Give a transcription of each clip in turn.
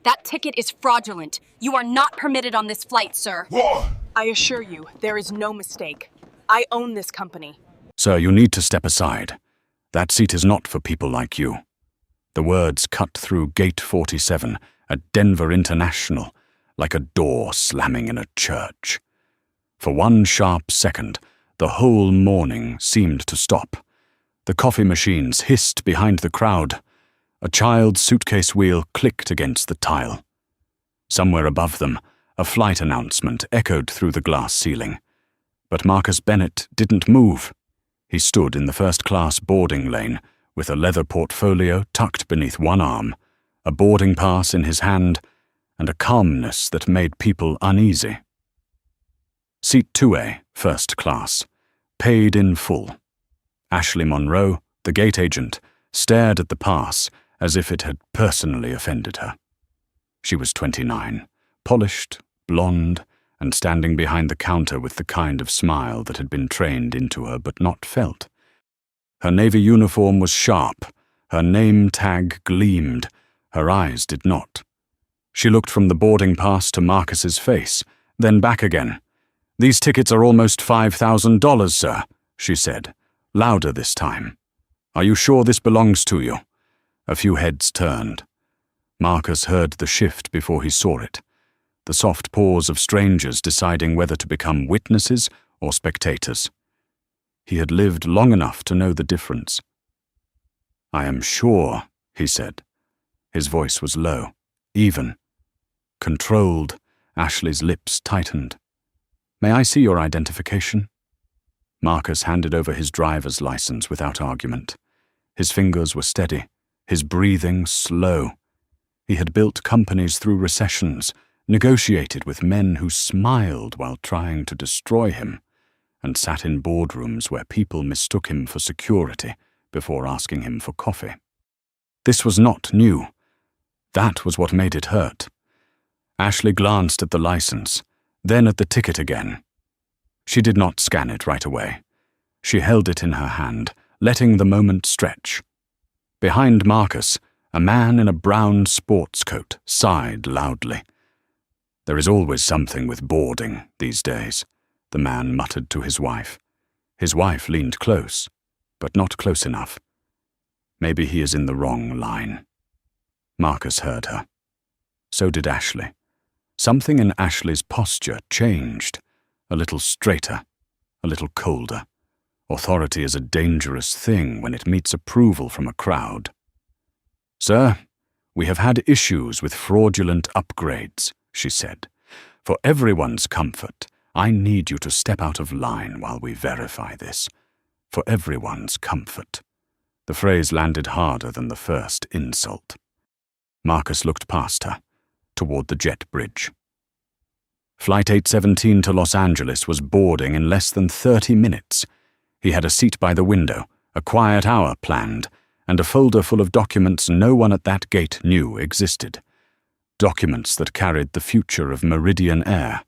That ticket is fraudulent. You are not permitted on this flight, sir. What? I assure you, there is no mistake. I own this company. Sir, you need to step aside. That seat is not for people like you. The words cut through Gate 47 at Denver International like a door slamming in a church. For one sharp second, the whole morning seemed to stop. The coffee machines hissed behind the crowd. A child's suitcase wheel clicked against the tile. Somewhere above them, a flight announcement echoed through the glass ceiling. But Marcus Bennett didn't move. He stood in the first-class boarding lane with a leather portfolio tucked beneath one arm, a boarding pass in his hand, and a calmness that made people uneasy. Seat 2A, first class, paid in full. Ashley Monroe, the gate agent, stared at the pass as if it had personally offended her. She was 29, polished, blonde, and standing behind the counter with the kind of smile that had been trained into her but not felt. Her navy uniform was sharp, her name tag gleamed, her eyes did not. She looked from the boarding pass to Marcus's face, then back again. "These tickets are almost $5,000, sir," she said, louder this time. "Are you sure this belongs to you?" A few heads turned. Marcus heard the shift before he saw it, the soft pause of strangers deciding whether to become witnesses or spectators. He had lived long enough to know the difference. "I am sure," he said. His voice was low, even. Controlled, Ashley's lips tightened. "May I see your identification?" Marcus handed over his driver's license without argument. His fingers were steady, his breathing slow. He had built companies through recessions, negotiated with men who smiled while trying to destroy him, and sat in boardrooms where people mistook him for security before asking him for coffee. This was not new. That was what made it hurt. Ashley glanced at the license, then at the ticket again. She did not scan it right away. She held it in her hand, letting the moment stretch. Behind Marcus, a man in a brown sports coat sighed loudly. "There is always something with boarding these days," the man muttered to his wife. His wife leaned close, but not close enough. Maybe he is in the wrong line. Marcus heard her. So did Ashley. Something in Ashley's posture changed, a little straighter, a little colder. Authority is a dangerous thing when it meets approval from a crowd. "Sir, we have had issues with fraudulent upgrades," she said. "For everyone's comfort, I need you to step out of line while we verify this. For everyone's comfort." The phrase landed harder than the first insult. Marcus looked past her, toward the jet bridge. Flight 817 to Los Angeles was boarding in less than 30 minutes. He had a seat by the window, a quiet hour planned, and a folder full of documents no one at that gate knew existed. Documents that carried the future of Meridian Air,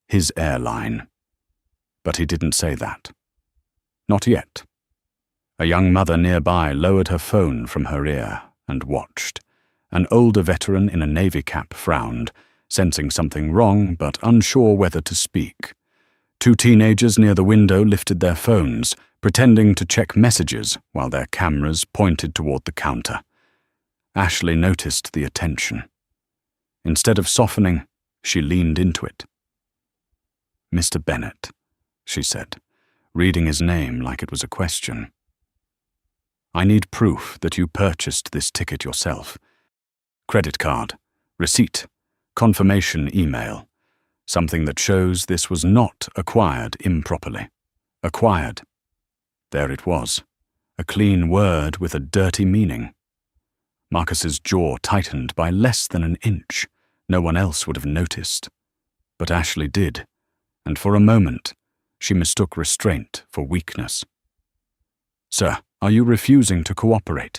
his airline. But he didn't say that. Not yet. A young mother nearby lowered her phone from her ear and watched. An older veteran in a navy cap frowned, sensing something wrong but unsure whether to speak. Two teenagers near the window lifted their phones, pretending to check messages while their cameras pointed toward the counter. Ashley noticed the attention. Instead of softening, she leaned into it. "Mr. Bennett," she said, reading his name like it was a question. "I need proof that you purchased this ticket yourself. Credit card, receipt, confirmation email. Something that shows this was not acquired improperly. Acquired." There it was, a clean word with a dirty meaning. Marcus's jaw tightened by less than an inch. No one else would have noticed. But Ashley did, and for a moment, she mistook restraint for weakness. "Sir, are you refusing to cooperate?"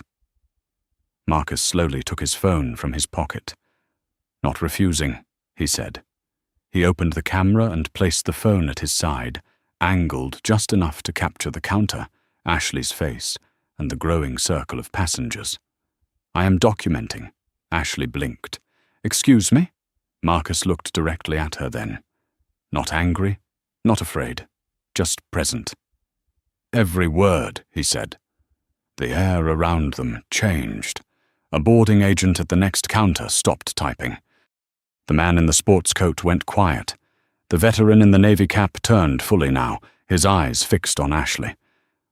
Marcus slowly took his phone from his pocket. "Not refusing," he said. He opened the camera and placed the phone at his side, angled just enough to capture the counter, Ashley's face, and the growing circle of passengers. "I am documenting." Ashley blinked. Excuse me? Marcus looked directly at her then. Not angry, not afraid, just present. Every word, he said. The air around them changed. A boarding agent at the next counter stopped typing. The man in the sports coat went quiet. The veteran in the navy cap turned fully now, his eyes fixed on Ashley.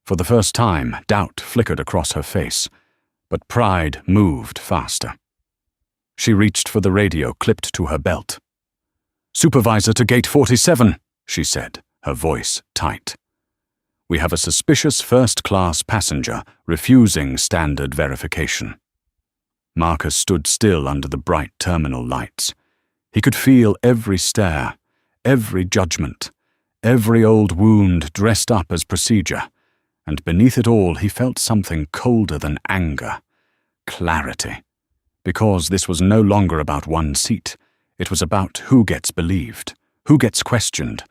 For the first time, doubt flickered across her face, but pride moved faster. She reached for the radio clipped to her belt. "Supervisor to Gate 47, she said, her voice tight. "We have a suspicious first-class passenger refusing standard verification." Marcus stood still under the bright terminal lights. He could feel every stare, every judgment, every old wound dressed up as procedure, and beneath it all he felt something colder than anger, clarity. Because this was no longer about one seat, it was about who gets believed, who gets questioned,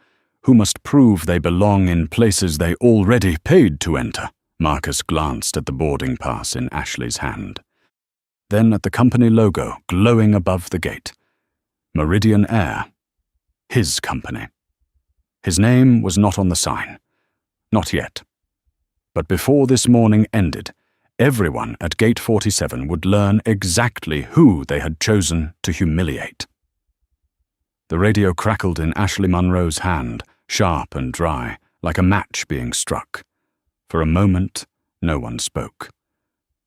who must prove they belong in places they already paid to enter. Marcus glanced at the boarding pass in Ashley's hand. Then at the company logo glowing above the gate. Meridian Air. His company. His name was not on the sign. Not yet. But before this morning ended, everyone at Gate 47 would learn exactly who they had chosen to humiliate. The radio crackled in Ashley Monroe's hand, sharp and dry, like a match being struck. For a moment, no one spoke.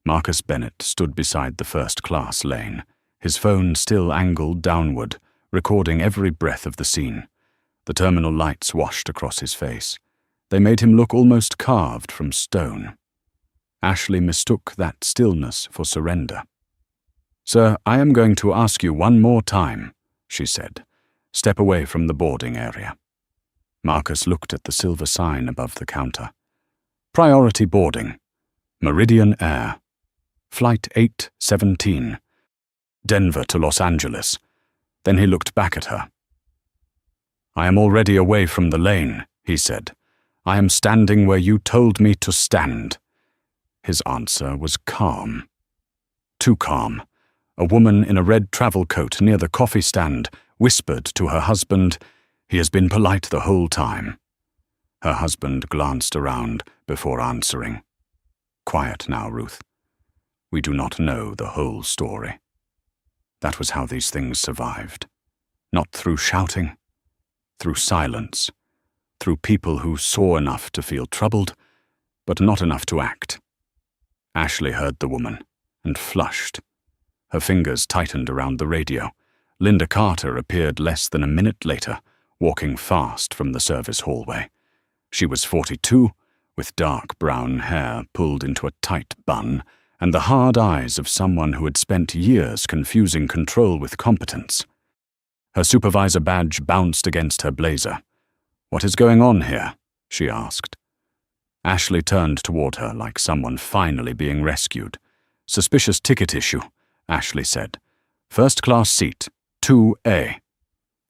Marcus Bennett stood beside the first-class lane, his phone still angled downward, recording every breath of the scene. The terminal lights washed across his face. They made him look almost carved from stone. Ashley mistook that stillness for surrender. "Sir, I am going to ask you one more time," she said. "Step away from the boarding area." Marcus looked at the silver sign above the counter. "Priority boarding. Meridian Air. Flight 817. Denver to Los Angeles." Then he looked back at her. "I am already away from the lane," he said. "I am standing where you told me to stand." His answer was calm. Too calm. A woman in a red travel coat near the coffee stand whispered to her husband, "He has been polite the whole time." Her husband glanced around before answering. "Quiet now, Ruth. We do not know the whole story." That was how these things survived. Not through shouting, through silence, through people who saw enough to feel troubled, but not enough to act. Ashley heard the woman and flushed. Her fingers tightened around the radio. Linda Carter appeared less than a minute later, walking fast from the service hallway. She was 42, with dark brown hair pulled into a tight bun, and the hard eyes of someone who had spent years confusing control with competence. Her supervisor badge bounced against her blazer. "What is going on here?" she asked. Ashley turned toward her like someone finally being rescued. "Suspicious ticket issue," Ashley said. "First-class seat, 2A.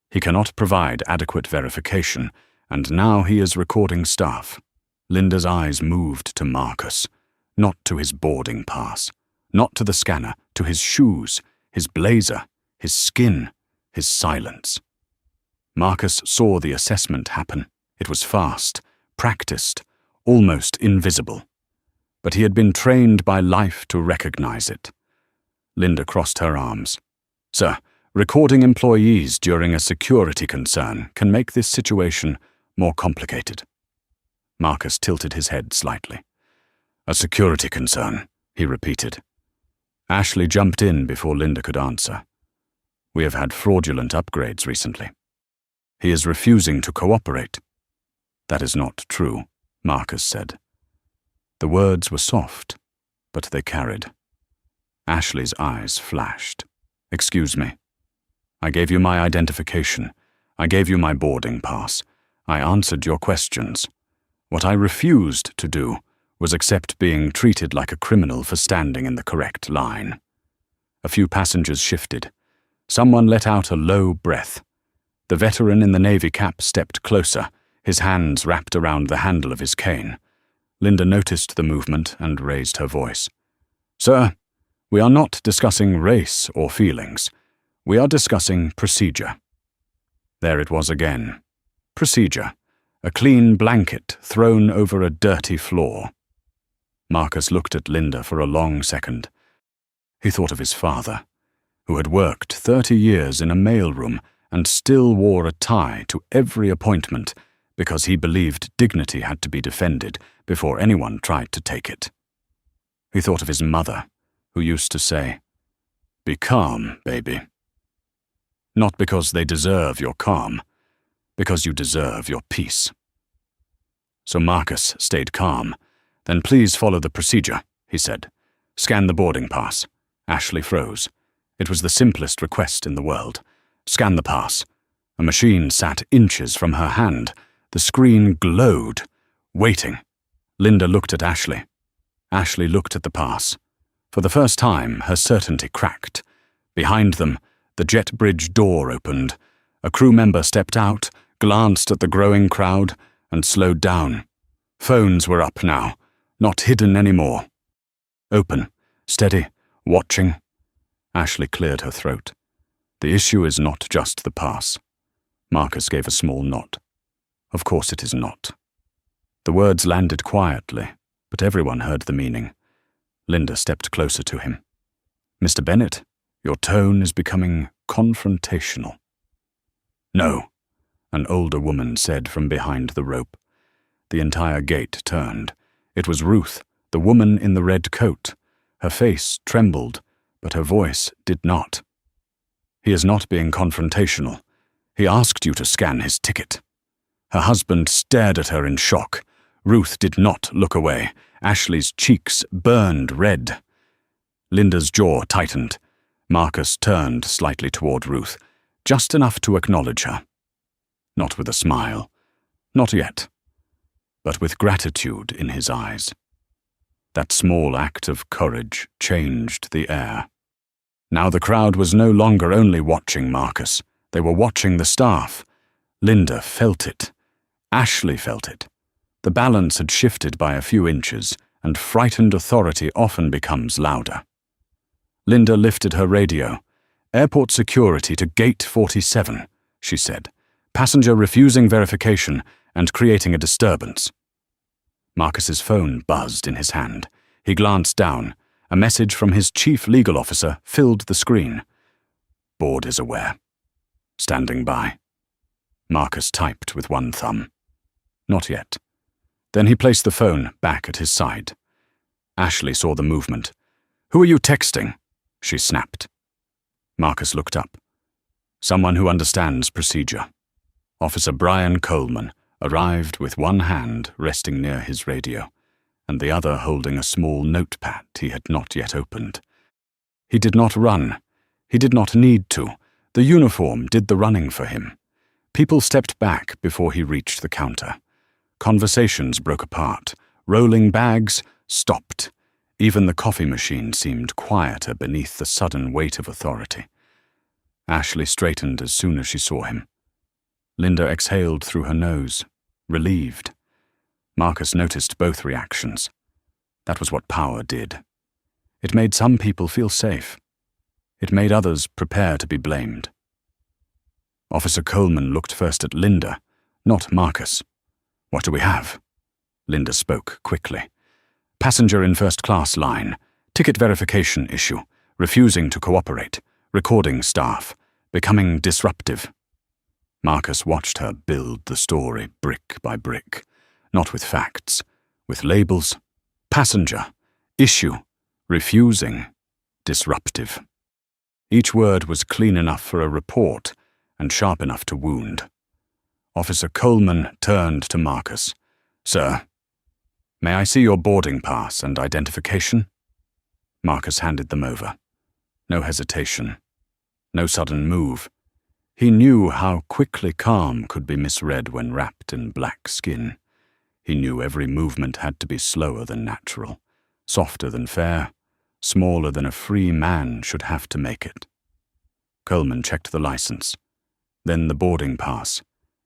He cannot provide adequate verification, and now he is recording staff." Linda's eyes moved to Marcus, not to his boarding pass, not to the scanner, to his shoes, his blazer, his skin, his silence. Marcus saw the assessment happen. It was fast, practiced, almost invisible. But he had been trained by life to recognize it. Linda crossed her arms. "Sir, recording employees during a security concern can make this situation more complicated." Marcus tilted his head slightly. "A security concern," he repeated. Ashley jumped in before Linda could answer. "We have had fraudulent upgrades recently. He is refusing to cooperate." "That is not true," Marcus said. The words were soft, but they carried. Ashley's eyes flashed. "Excuse me. I gave you my identification. I gave you my boarding pass. I answered your questions. What I refused to do was accept being treated like a criminal for standing in the correct line." A few passengers shifted. Someone let out a low breath. The veteran in the navy cap stepped closer, his hands wrapped around the handle of his cane. Linda noticed the movement and raised her voice. "Sir, we are not discussing race or feelings. We are discussing procedure. There it was again. Procedure. A clean blanket thrown over a dirty floor. Marcus looked at Linda for a long second. He thought of his father, who had worked 30 years in a mailroom and still wore a tie to every appointment because he believed dignity had to be defended before anyone tried to take it. He thought of his mother, who used to say, "Be calm, baby." Not because they deserve your calm, because you deserve your peace. So Marcus stayed calm. "Then please follow the procedure," he said. "Scan the boarding pass." Ashley froze. It was the simplest request in the world. Scan the pass. A machine sat inches from her hand. The screen glowed, waiting. Linda looked at Ashley. Ashley looked at the pass. For the first time, her certainty cracked. Behind them, the jet bridge door opened. A crew member stepped out, glanced at the growing crowd, and slowed down. Phones were up now, not hidden anymore. Open, steady, watching. Ashley cleared her throat. "The issue is not just the pass." Marcus gave a small nod. "Of course it is not." The words landed quietly, but everyone heard the meaning. Linda stepped closer to him. "Mr. Bennett, your tone is becoming confrontational." "No," an older woman said from behind the rope. The entire gate turned. It was Ruth, the woman in the red coat. Her face trembled, but her voice did not. "He is not being confrontational. He asked you to scan his ticket." Her husband stared at her in shock. Ruth did not look away. Ashley's cheeks burned red. Linda's jaw tightened. Marcus turned slightly toward Ruth, just enough to acknowledge her. Not with a smile. Not yet. But with gratitude in his eyes. That small act of courage changed the air. Now the crowd was no longer only watching Marcus. They were watching the staff. Linda felt it. Ashley felt it. The balance had shifted by a few inches, and frightened authority often becomes louder. Linda lifted her radio. "Airport security to Gate 47, she said. "Passenger refusing verification and creating a disturbance." Marcus's phone buzzed in his hand. He glanced down. A message from his chief legal officer filled the screen. "Board is aware. Standing by." Marcus typed with one thumb. Not yet. Then he placed the phone back at his side. Ashley saw the movement. "Who are you texting?" she snapped. Marcus looked up. Someone who understands procedure. Officer Brian Coleman arrived with one hand resting near his radio, and the other holding a small notepad he had not yet opened. He did not run. He did not need to. The uniform did the running for him. People stepped back before he reached the counter. Conversations broke apart. Rolling bags stopped. Even the coffee machine seemed quieter beneath the sudden weight of authority. Ashley straightened as soon as she saw him. Linda exhaled through her nose, relieved. Marcus noticed both reactions. That was what power did. It made some people feel safe. It made others prepare to be blamed. Officer Coleman looked first at Linda, not Marcus. "What do we have?" Linda spoke quickly. "Passenger in first-class line. Ticket verification issue. Refusing to cooperate. Recording staff. Becoming disruptive." Marcus watched her build the story brick by brick. Not with facts. With labels. Passenger. Issue. Refusing. Disruptive. Each word was clean enough for a report and sharp enough to wound. Officer Coleman turned to Marcus. "Sir, may I see your boarding pass and identification?" Marcus handed them over. No hesitation. No sudden move. He knew how quickly calm could be misread when wrapped in black skin. He knew every movement had to be slower than natural, softer than fair, smaller than a free man should have to make it. Coleman checked the license. Then the boarding pass.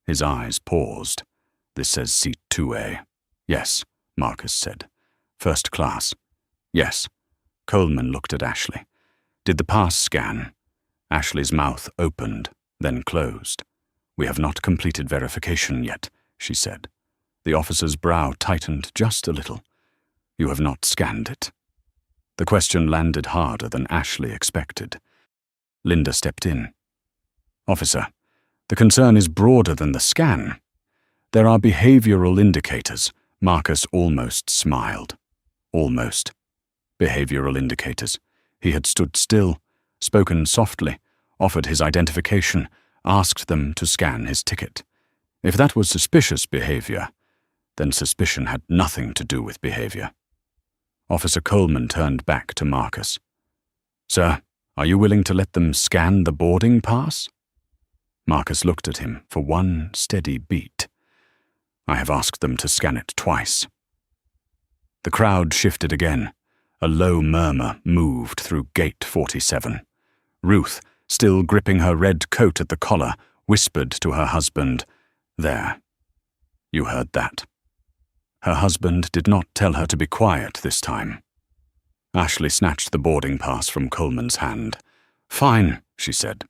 His eyes paused. "This says seat 2A. "Yes," Marcus said. "First class." "Yes." Coleman looked at Ashley. "Did the pass scan?" Ashley's mouth opened, then closed. "We have not completed verification yet," she said. The officer's brow tightened just a little. "You have not scanned it." The question landed harder than Ashley expected. Linda stepped in. "Officer, the concern is broader than the scan. There are behavioral indicators." Marcus almost smiled. Almost. Behavioral indicators. He had stood still, spoken softly, offered his identification, asked them to scan his ticket. If that was suspicious behavior, then suspicion had nothing to do with behavior. Officer Coleman turned back to Marcus. "Sir, are you willing to let them scan the boarding pass?" Marcus looked at him for one steady beat. "I have asked them to scan it twice." The crowd shifted again. A low murmur moved through Gate 47. Ruth, still gripping her red coat at the collar, whispered to her husband, "There. You heard that." Her husband did not tell her to be quiet this time. Ashley snatched the boarding pass from Coleman's hand. "Fine," she said.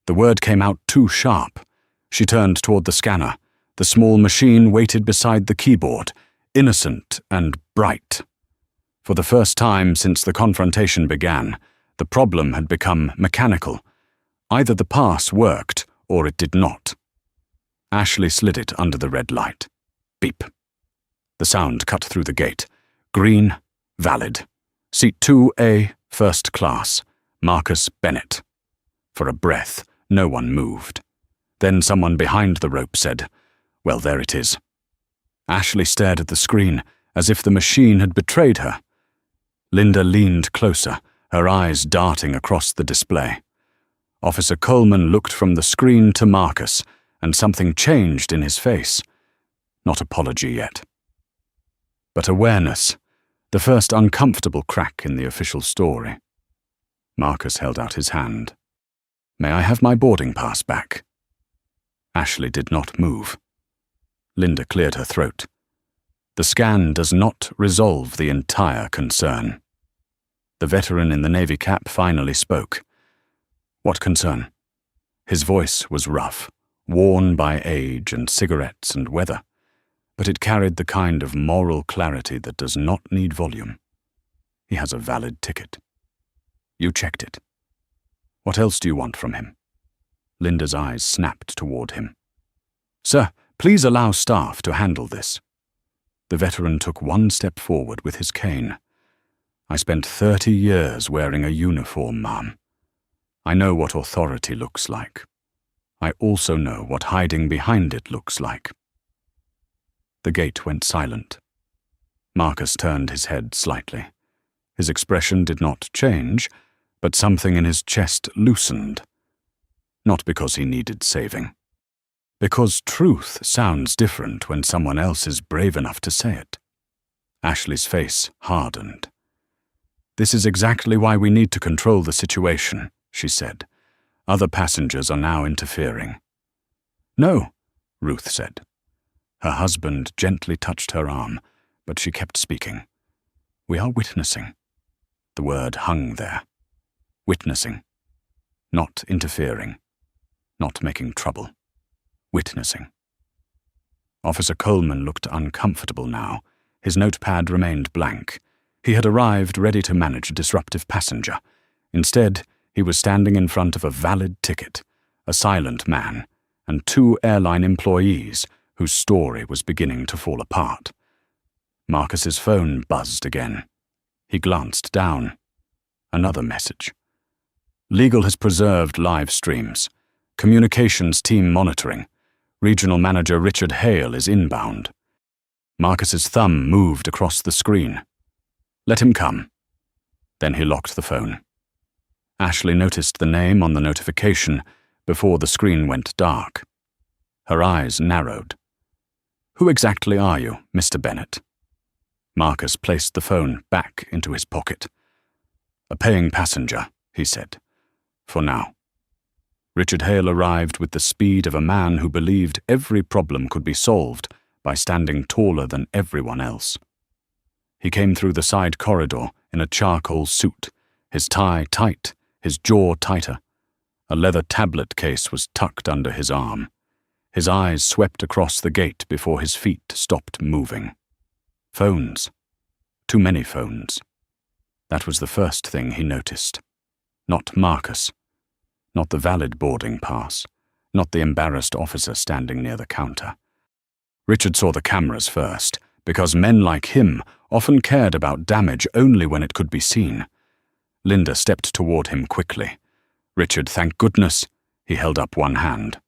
The word came out too sharp. She turned toward the scanner. The small machine waited beside the keyboard, innocent and bright. For the first time since the confrontation began, the problem had become mechanical. Either the pass worked or it did not. Ashley slid it under the red light. Beep. The sound cut through the gate. Green, valid. Seat 2A, first class. Marcus Bennett. For a breath, no one moved. Then someone behind the rope said, "Well, there it is." Ashley stared at the screen, as if the machine had betrayed her. Linda leaned closer, her eyes darting across the display. Officer Coleman looked from the screen to Marcus, and something changed in his face. Not apology yet. But awareness, the first uncomfortable crack in the official story. Marcus held out his hand. "May I have my boarding pass back?" Ashley did not move. Linda cleared her throat. The scan does not resolve the entire concern. The veteran in the navy cap finally spoke. "What concern?" His voice was rough, worn by age and cigarettes and weather, but it carried the kind of moral clarity that does not need volume. He has a valid ticket. You checked it. What else do you want from him? Linda's eyes snapped toward him. "Sir, please allow staff to handle this." The veteran took one step forward with his cane. "I spent 30 years wearing a uniform, ma'am. I know what authority looks like. I also know what hiding behind it looks like." The gate went silent. Marcus turned his head slightly. His expression did not change, but something in his chest loosened. Not because he needed saving. Because truth sounds different when someone else is brave enough to say it. Ashley's face hardened. "This is exactly why we need to control the situation," she said. "Other passengers are now interfering." "No," Ruth said. Her husband gently touched her arm, but she kept speaking. "We are witnessing." The word hung there. Witnessing. Not interfering. Not making trouble. Witnessing. Officer Coleman looked uncomfortable now. His notepad remained blank. He had arrived ready to manage a disruptive passenger. Instead, he was standing in front of a valid ticket, a silent man, and 2 airline employees whose story was beginning to fall apart. Marcus's phone buzzed again. He glanced down. Another message. "Legal has preserved live streams. Communications team monitoring. Regional Manager Richard Hale is inbound." Marcus's thumb moved across the screen. "Let him come." Then he locked the phone. Ashley noticed the name on the notification before the screen went dark. Her eyes narrowed. "Who exactly are you, Mr. Bennett?" Marcus placed the phone back into his pocket. "A paying passenger," he said. "For now." Richard Hale arrived with the speed of a man who believed every problem could be solved by standing taller than everyone else. He came through the side corridor in a charcoal suit, his tie tight, his jaw tighter, A leather tablet case was tucked under his arm. His eyes swept across the gate before his feet stopped moving. Phones. Too many phones. That was the first thing he noticed. Not Marcus. Not the valid boarding pass. Not the embarrassed officer standing near the counter. Richard saw the cameras first, because men like him often cared about damage only when it could be seen. Linda stepped toward him quickly. Richard, thank goodness, he held up one hand.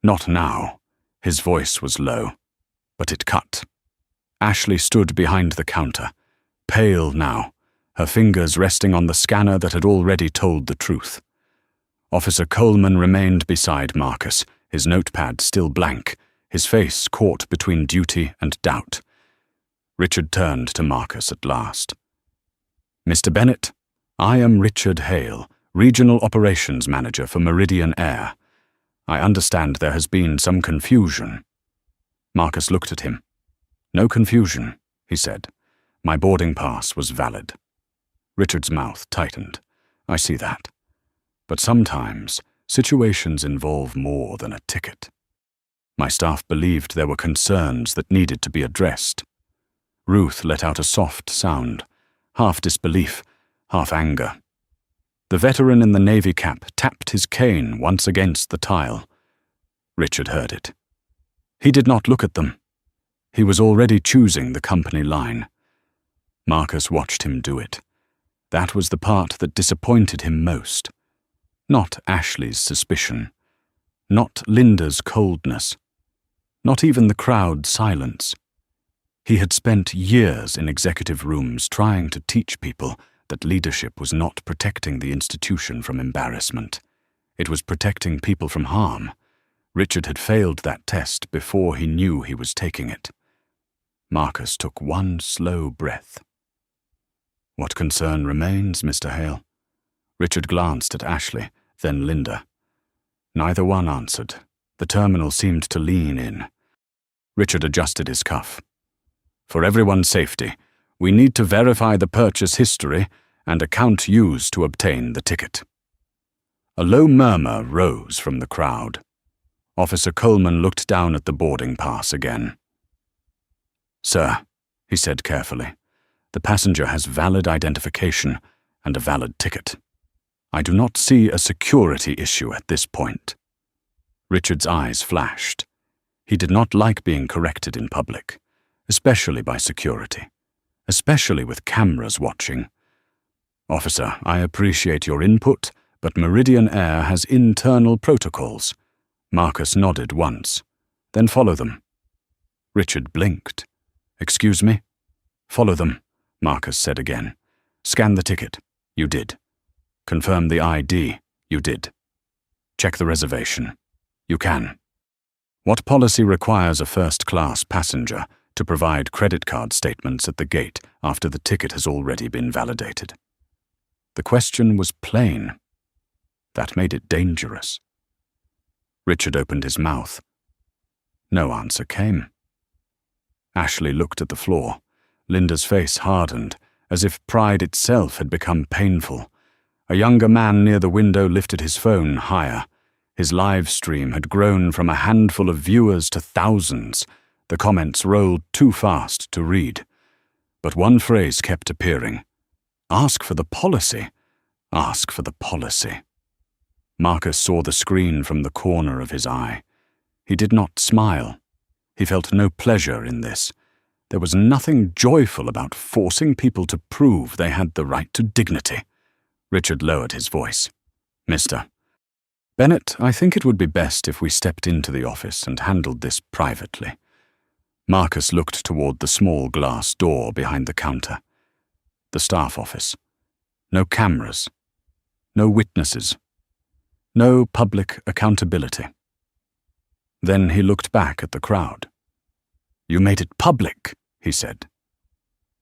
Not now. His voice was low, but it cut. Ashley stood behind the counter, pale now, her fingers resting on the scanner that had already told the truth. Officer Coleman remained beside Marcus, his notepad still blank, his face caught between duty and doubt. Richard turned to Marcus at last. Mr. Bennett, I am Richard Hale, Regional Operations Manager for Meridian Air. I understand there has been some confusion. Marcus looked at him. No confusion, he said. My boarding pass was valid. Richard's mouth tightened. I see that. But sometimes, situations involve more than a ticket. My staff believed there were concerns that needed to be addressed. Ruth let out a soft sound, half disbelief, half anger. The veteran in the navy cap tapped his cane once against the tile. Richard heard it. He did not look at them. He was already choosing the company line. Marcus watched him do it. That was the part that disappointed him most. Not Ashley's suspicion. Not Linda's coldness. Not even the crowd's silence. He had spent years in executive rooms trying to teach people that leadership was not protecting the institution from embarrassment. It was protecting people from harm. Richard had failed that test before he knew he was taking it. Marcus took one slow breath. What concern remains, Mr. Hale? Richard glanced at Ashley, then Linda. Neither one answered. The terminal seemed to lean in. Richard adjusted his cuff. For everyone's safety, we need to verify the purchase history and account used to obtain the ticket. A low murmur rose from the crowd. Officer Coleman looked down at the boarding pass again. Sir, he said carefully, the passenger has valid identification and a valid ticket. I do not see a security issue at this point. Richard's eyes flashed. He did not like being corrected in public, especially by security, especially with cameras watching. Officer, I appreciate your input, but Meridian Air has internal protocols. Marcus nodded once. Then follow them. Richard blinked. Excuse me? Follow them, Marcus said again. Scan the ticket. You did. Confirm the ID. You did. Check the reservation. You can. What policy requires a first-class passenger to provide credit card statements at the gate after the ticket has already been validated? The question was plain. That made it dangerous. Richard opened his mouth. No answer came. Ashley looked at the floor. Linda's face hardened, as if pride itself had become painful. A younger man near the window lifted his phone higher. His live stream had grown from a handful of viewers to thousands. The comments rolled too fast to read. But one phrase kept appearing. Ask for the policy. Ask for the policy. Marcus saw the screen from the corner of his eye. He did not smile. He felt no pleasure in this. There was nothing joyful about forcing people to prove they had the right to dignity. Richard lowered his voice. Mr. Bennett, I think it would be best if we stepped into the office and handled this privately. Marcus looked toward the small glass door behind the counter. The staff office. No cameras. No witnesses. No public accountability. Then he looked back at the crowd. You made it public, he said.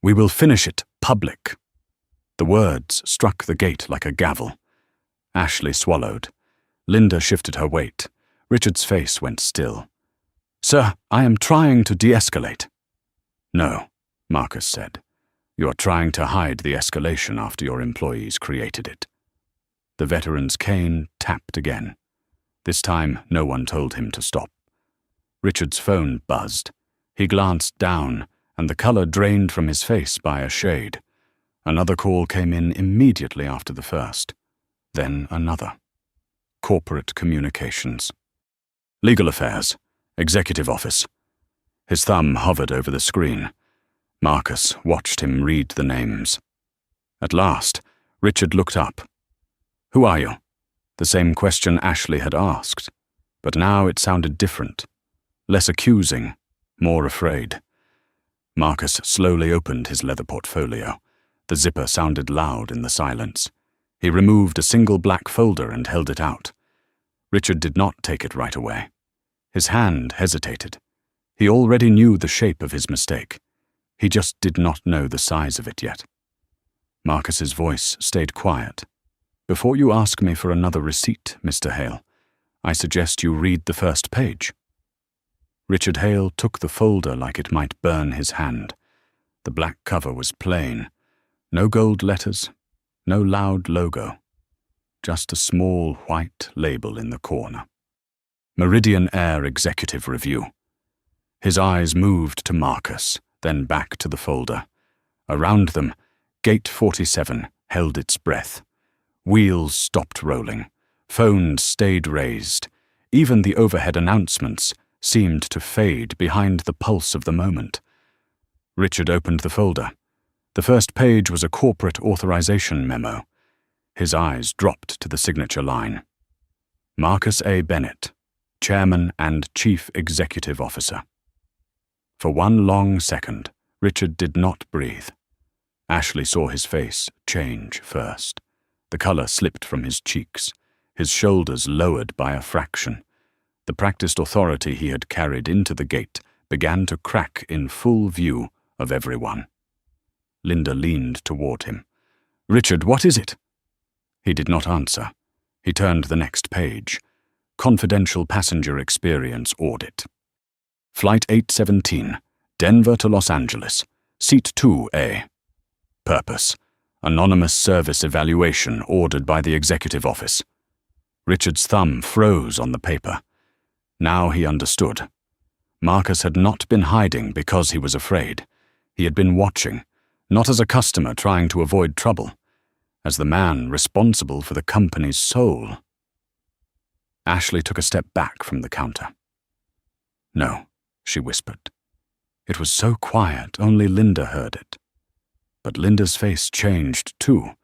We will finish it public. The words struck the gate like a gavel. Ashley swallowed. Linda shifted her weight. Richard's face went still. Sir, I am trying to de-escalate. No, Marcus said. You are trying to hide the escalation after your employees created it. The veteran's cane tapped again. This time, no one told him to stop. Richard's phone buzzed. He glanced down, and the color drained from his face by a shade. Another call came in immediately after the first. Then another. Corporate communications. Legal affairs. Executive office. His thumb hovered over the screen. Marcus watched him read the names. At last, Richard looked up. "Who are you?" The same question Ashley had asked, but now it sounded different. Less accusing, more afraid. Marcus slowly opened his leather portfolio. The zipper sounded loud in the silence. He removed a single black folder and held it out. Richard did not take it right away. His hand hesitated. He already knew the shape of his mistake. He just did not know the size of it yet. Marcus's voice stayed quiet. "Before you ask me for another receipt, Mr. Hale, I suggest you read the first page." Richard Hale took the folder like it might burn his hand. The black cover was plain. No gold letters, no loud logo. Just a small white label in the corner. Meridian Air Executive Review. His eyes moved to Marcus, then back to the folder. Around them, Gate 47 held its breath. Wheels stopped rolling. Phones stayed raised. Even the overhead announcements seemed to fade behind the pulse of the moment. Richard opened the folder. The first page was a corporate authorization memo. His eyes dropped to the signature line. Marcus A. Bennett, Chairman and Chief Executive Officer. For one long second, Richard did not breathe. Ashley saw his face change first. The color slipped from his cheeks. His shoulders lowered by a fraction. The practiced authority he had carried into the gate began to crack in full view of everyone. Linda leaned toward him. "Richard, what is it?" He did not answer. He turned the next page. Confidential Passenger Experience Audit. Flight 817, Denver to Los Angeles, Seat 2A. Purpose: Anonymous service evaluation ordered by the Executive Office. Richard's thumb froze on the paper. Now he understood. Marcus had not been hiding because he was afraid. He had been watching, not as a customer trying to avoid trouble, as the man responsible for the company's soul. Ashley took a step back from the counter. "No," she whispered. It was so quiet, only Linda heard it. But Linda's face changed too.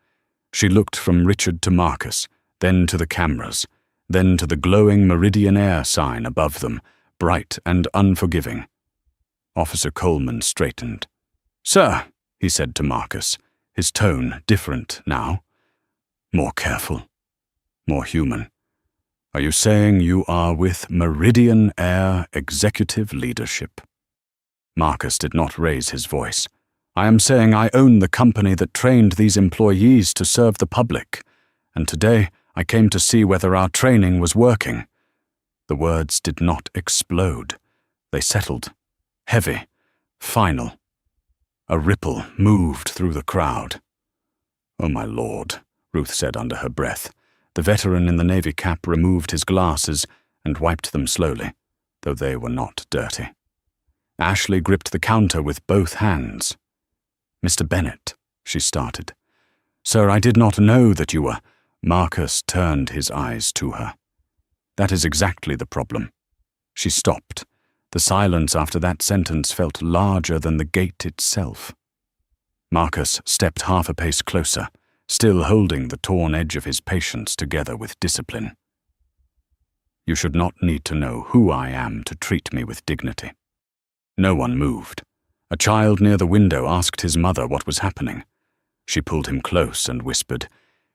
She looked from Richard to Marcus, then to the cameras, then to the glowing Meridian Air sign above them, bright and unforgiving. Officer Coleman straightened. "Sir," he said to Marcus, his tone different now. More careful, more human. "Are you saying you are with Meridian Air Executive Leadership?" Marcus did not raise his voice. "I am saying I own the company that trained these employees to serve the public, and today I came to see whether our training was working." The words did not explode. They settled, heavy, final. A ripple moved through the crowd. "Oh, my Lord," Ruth said under her breath. The veteran in the navy cap removed his glasses and wiped them slowly, though they were not dirty. Ashley gripped the counter with both hands. "Mr. Bennett," she started. "Sir, I did not know that you were—" Marcus turned his eyes to her. "That is exactly the problem." She stopped. The silence after that sentence felt larger than the gate itself. Marcus stepped half a pace closer, still holding the torn edge of his patience together with discipline. "You should not need to know who I am to treat me with dignity." No one moved. A child near the window asked his mother what was happening. She pulled him close and whispered,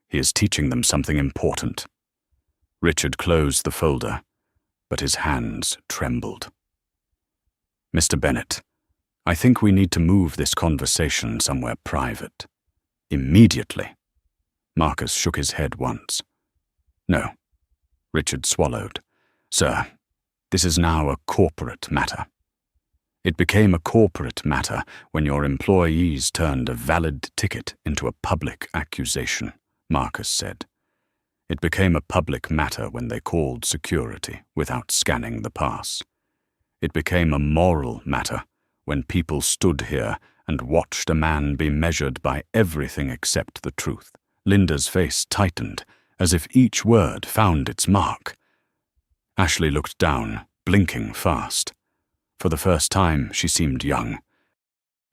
"He is teaching them something important." Richard closed the folder, but his hands trembled. "Mr. Bennett, I think we need to move this conversation somewhere private. Immediately." Marcus shook his head once. "No." Richard swallowed. "Sir, this is now a corporate matter." It became a corporate matter when your employees turned a valid ticket into a public accusation, Marcus said. It became a public matter when they called security without scanning the pass. It became a moral matter when people stood here and watched a man be measured by everything except the truth. Linda's face tightened, as if each word found its mark. Ashley looked down, blinking fast. For the first time, she seemed young.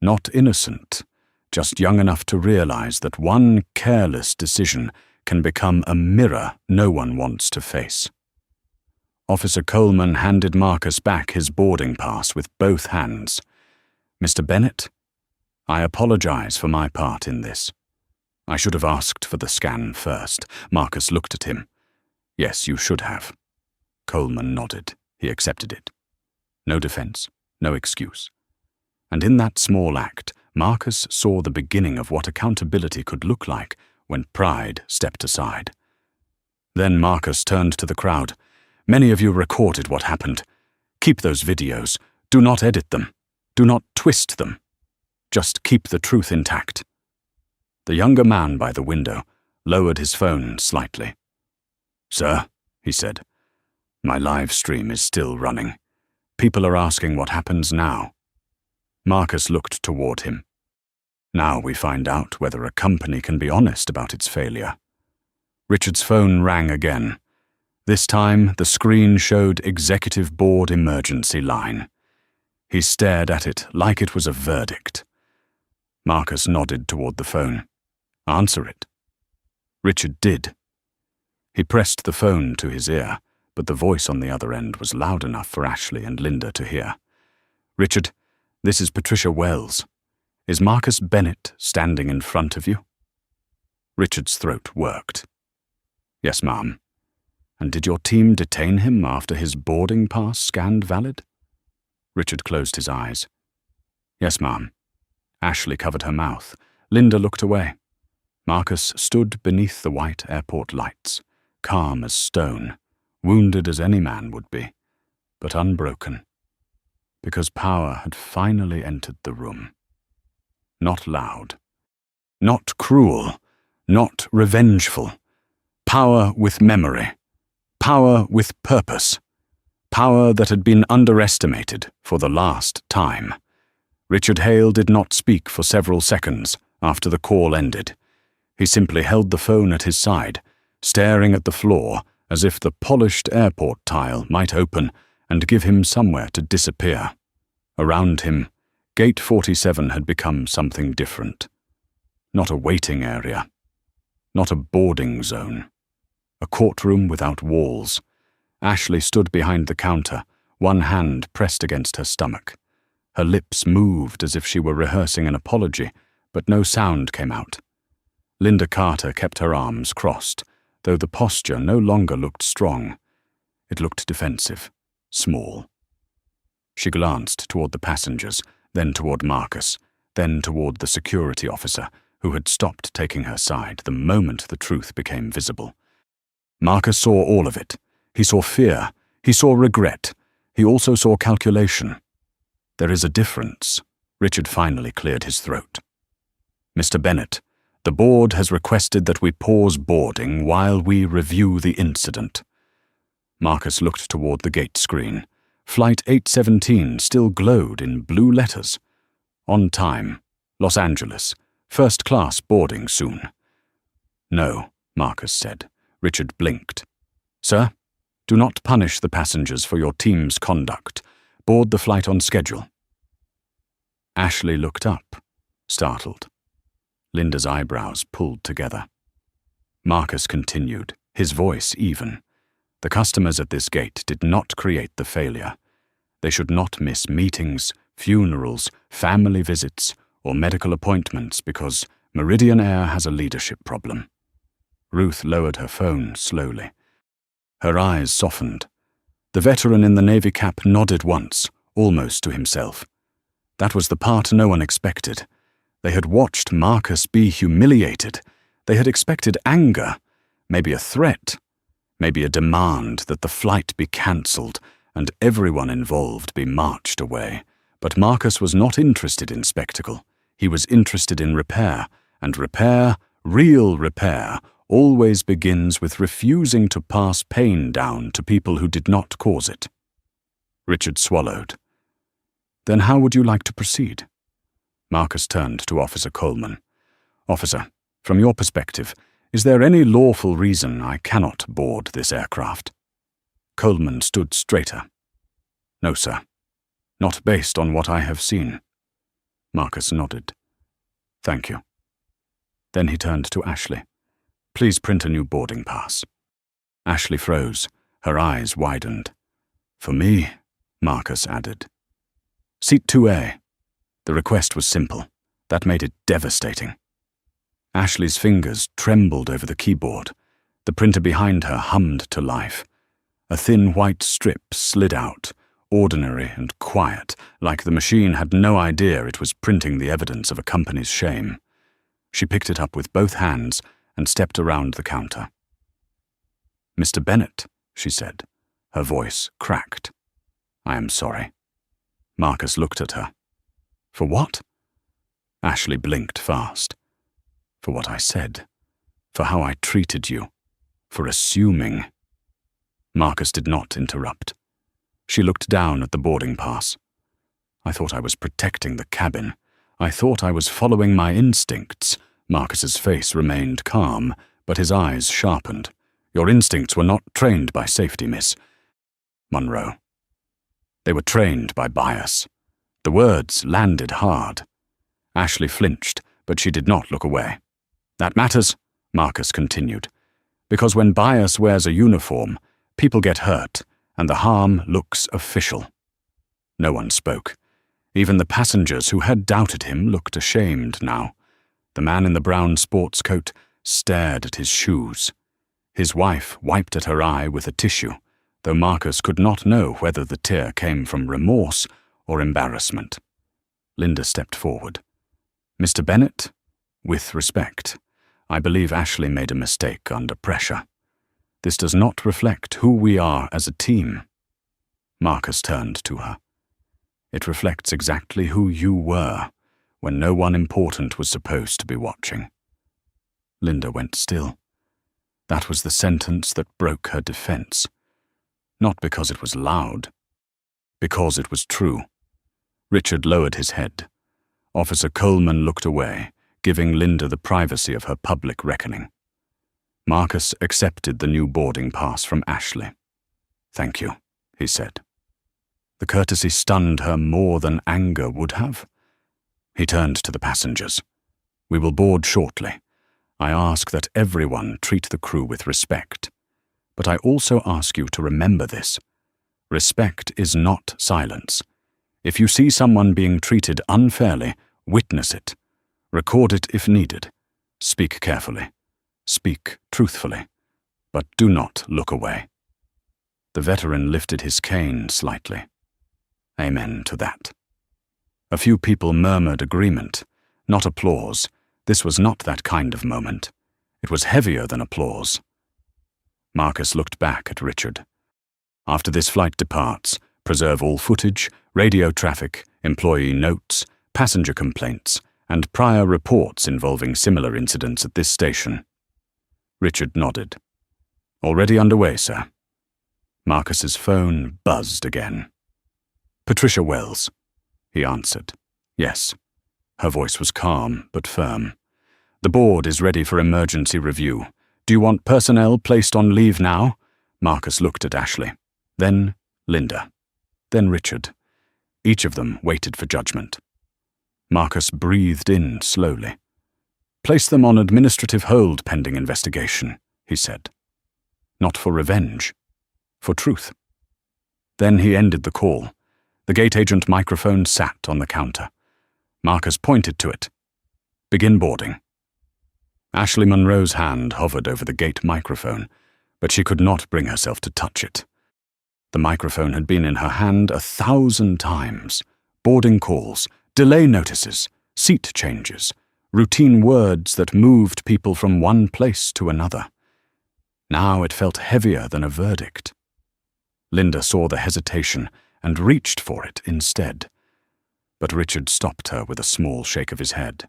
Not innocent, just young enough to realize that one careless decision can become a mirror no one wants to face. Officer Coleman handed Marcus back his boarding pass with both hands. "Mr. Bennett, I apologize for my part in this. I should have asked for the scan first." Marcus looked at him. "Yes, you should have." Coleman nodded. He accepted it. No defense, no excuse. And in that small act, Marcus saw the beginning of what accountability could look like when pride stepped aside. Then Marcus turned to the crowd. "Many of you recorded what happened. Keep those videos. Do not edit them. Do not twist them. Just keep the truth intact." The younger man by the window lowered his phone slightly. "Sir," he said, "my live stream is still running. People are asking what happens now." Marcus looked toward him. "Now we find out whether a company can be honest about its failure." Richard's phone rang again. This time, the screen showed Executive Board Emergency Line. He stared at it like it was a verdict. Marcus nodded toward the phone. "Answer it." Richard did. He pressed the phone to his ear, but the voice on the other end was loud enough for Ashley and Linda to hear. "Richard, this is Patricia Wells. Is Marcus Bennett standing in front of you?" Richard's throat worked. "Yes, ma'am. And did your team detain him after his boarding pass scanned valid?" Richard closed his eyes. "Yes, ma'am." Ashley covered her mouth. Linda looked away. Marcus stood beneath the white airport lights, calm as stone, wounded as any man would be, but unbroken, because power had finally entered the room. Not loud, not cruel, not revengeful. Power with memory, power with purpose, power that had been underestimated for the last time. Richard Hale did not speak for several seconds after the call ended. He simply held the phone at his side, staring at the floor as if the polished airport tile might open and give him somewhere to disappear. Around him, Gate 47 had become something different. Not a waiting area. Not a boarding zone. A courtroom without walls. Ashley stood behind the counter, one hand pressed against her stomach. Her lips moved as if she were rehearsing an apology, but no sound came out. Linda Carter kept her arms crossed, though the posture no longer looked strong. It looked defensive, small. She glanced toward the passengers, then toward Marcus, then toward the security officer, who had stopped taking her side the moment the truth became visible. Marcus saw all of it. He saw fear. He saw regret. He also saw calculation. "There is a difference." Richard finally cleared his throat. "Mr. Bennett, the board has requested that we pause boarding while we review the incident." Marcus looked toward the gate screen. Flight 817 still glowed in blue letters. "On time. Los Angeles. First class boarding soon." "No," Marcus said. Richard blinked. "Sir, do not punish the passengers for your team's conduct. Board the flight on schedule." Ashley looked up, startled. Linda's eyebrows pulled together. Marcus continued, his voice even. The customers at this gate did not create the failure. They should not miss meetings, funerals, family visits, or medical appointments because Meridian Air has a leadership problem. Ruth lowered her phone slowly. Her eyes softened. The veteran in the navy cap nodded once, almost to himself. That was the part no one expected. They had watched Marcus be humiliated. They had expected anger, maybe a threat, maybe a demand that the flight be cancelled and everyone involved be marched away. But Marcus was not interested in spectacle. He was interested in repair, and repair, real repair, always begins with refusing to pass pain down to people who did not cause it. Richard swallowed. Then how would you like to proceed? Marcus turned to Officer Coleman. Officer, from your perspective, is there any lawful reason I cannot board this aircraft? Coleman stood straighter. No, sir. Not based on what I have seen. Marcus nodded. Thank you. Then he turned to Ashley. Please print a new boarding pass. Ashley froze. Her eyes widened. For me, Marcus added. Seat 2A. The request was simple. That made it devastating. Ashley's fingers trembled over the keyboard. The printer behind her hummed to life. A thin white strip slid out, ordinary and quiet, like the machine had no idea it was printing the evidence of a company's shame. She picked it up with both hands and stepped around the counter. Mr. Bennett, she said. Her voice cracked. I am sorry. Marcus looked at her. For what? Ashley blinked fast. For what I said. For how I treated you. For assuming. Marcus did not interrupt. She looked down at the boarding pass. I thought I was protecting the cabin. I thought I was following my instincts. Marcus's face remained calm, but his eyes sharpened. Your instincts were not trained by safety, Miss Monroe. They were trained by bias. The words landed hard. Ashley flinched, but she did not look away. That matters, Marcus continued, because when bias wears a uniform, people get hurt, and the harm looks official. No one spoke. Even the passengers who had doubted him looked ashamed now. The man in the brown sports coat stared at his shoes. His wife wiped at her eye with a tissue, though Marcus could not know whether the tear came from remorse or embarrassment. Linda stepped forward. Mr. Bennett, with respect, I believe Ashley made a mistake under pressure. This does not reflect who we are as a team. Marcus turned to her. It reflects exactly who you were when no one important was supposed to be watching. Linda went still. That was the sentence that broke her defense. Not because it was loud. Because it was true. Richard lowered his head. Officer Coleman looked away, giving Linda the privacy of her public reckoning. Marcus accepted the new boarding pass from Ashley. Thank you, he said. The courtesy stunned her more than anger would have. He turned to the passengers. We will board shortly. I ask that everyone treat the crew with respect. But I also ask you to remember this. Respect is not silence. If you see someone being treated unfairly, witness it. Record it if needed. Speak carefully. Speak truthfully. But do not look away. The veteran lifted his cane slightly. Amen to that. A few people murmured agreement, not applause. This was not that kind of moment. It was heavier than applause. Marcus looked back at Richard. After this flight departs, preserve all footage, radio traffic, employee notes, passenger complaints, and prior reports involving similar incidents at this station. Richard nodded. Already underway, sir. Marcus's phone buzzed again. Patricia Wells, he answered. Yes. Her voice was calm but firm. The board is ready for emergency review. Do you want personnel placed on leave now? Marcus looked at Ashley. Then Linda. Then Richard. Each of them waited for judgment. Marcus breathed in slowly. Place them on administrative hold pending investigation, he said. Not for revenge. For truth. Then he ended the call. The gate agent microphone sat on the counter. Marcus pointed to it. Begin boarding. Ashley Monroe's hand hovered over the gate microphone, but she could not bring herself to touch it. The microphone had been in her hand 1,000 times. Boarding calls, delay notices, seat changes, routine words that moved people from one place to another. Now it felt heavier than a verdict. Linda saw the hesitation and reached for it instead. But Richard stopped her with a small shake of his head.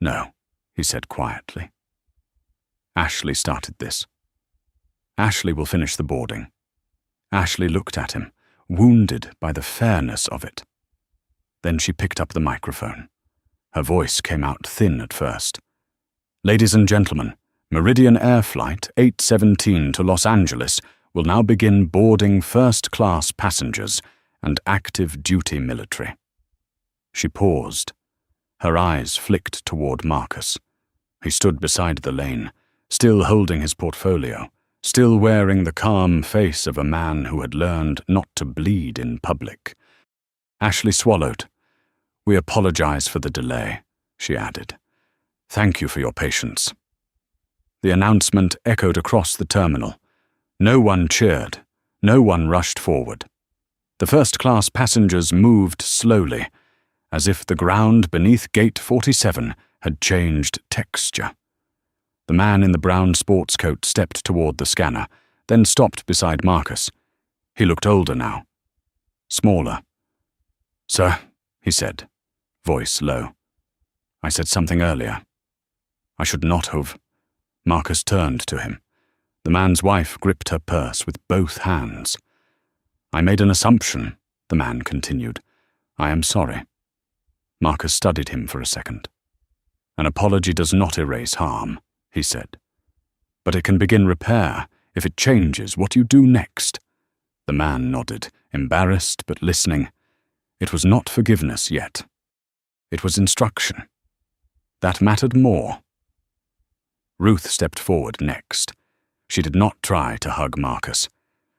No, he said quietly. Ashley started this. Ashley will finish the boarding. Ashley looked at him, wounded by the fairness of it. Then she picked up the microphone. Her voice came out thin at first. Ladies and gentlemen, Meridian Air Flight 817 to Los Angeles will now begin boarding first-class passengers and active duty military. She paused. Her eyes flicked toward Marcus. He stood beside the lane, still holding his portfolio, still wearing the calm face of a man who had learned not to bleed in public. Ashley swallowed. "We apologize for the delay," she added. "Thank you for your patience." The announcement echoed across the terminal. No one cheered. No one rushed forward. The first-class passengers moved slowly, as if the ground beneath Gate 47 had changed texture. The man in the brown sports coat stepped toward the scanner, then stopped beside Marcus. He looked older now. Smaller. "Sir," he said, voice low. "I said something earlier. I should not have." Marcus turned to him. The man's wife gripped her purse with both hands. "I made an assumption," the man continued. "I am sorry." Marcus studied him for a second. "An apology does not erase harm," he said. "But it can begin repair if it changes what you do next." The man nodded, embarrassed but listening. It was not forgiveness yet. It was instruction. That mattered more. Ruth stepped forward next. She did not try to hug Marcus.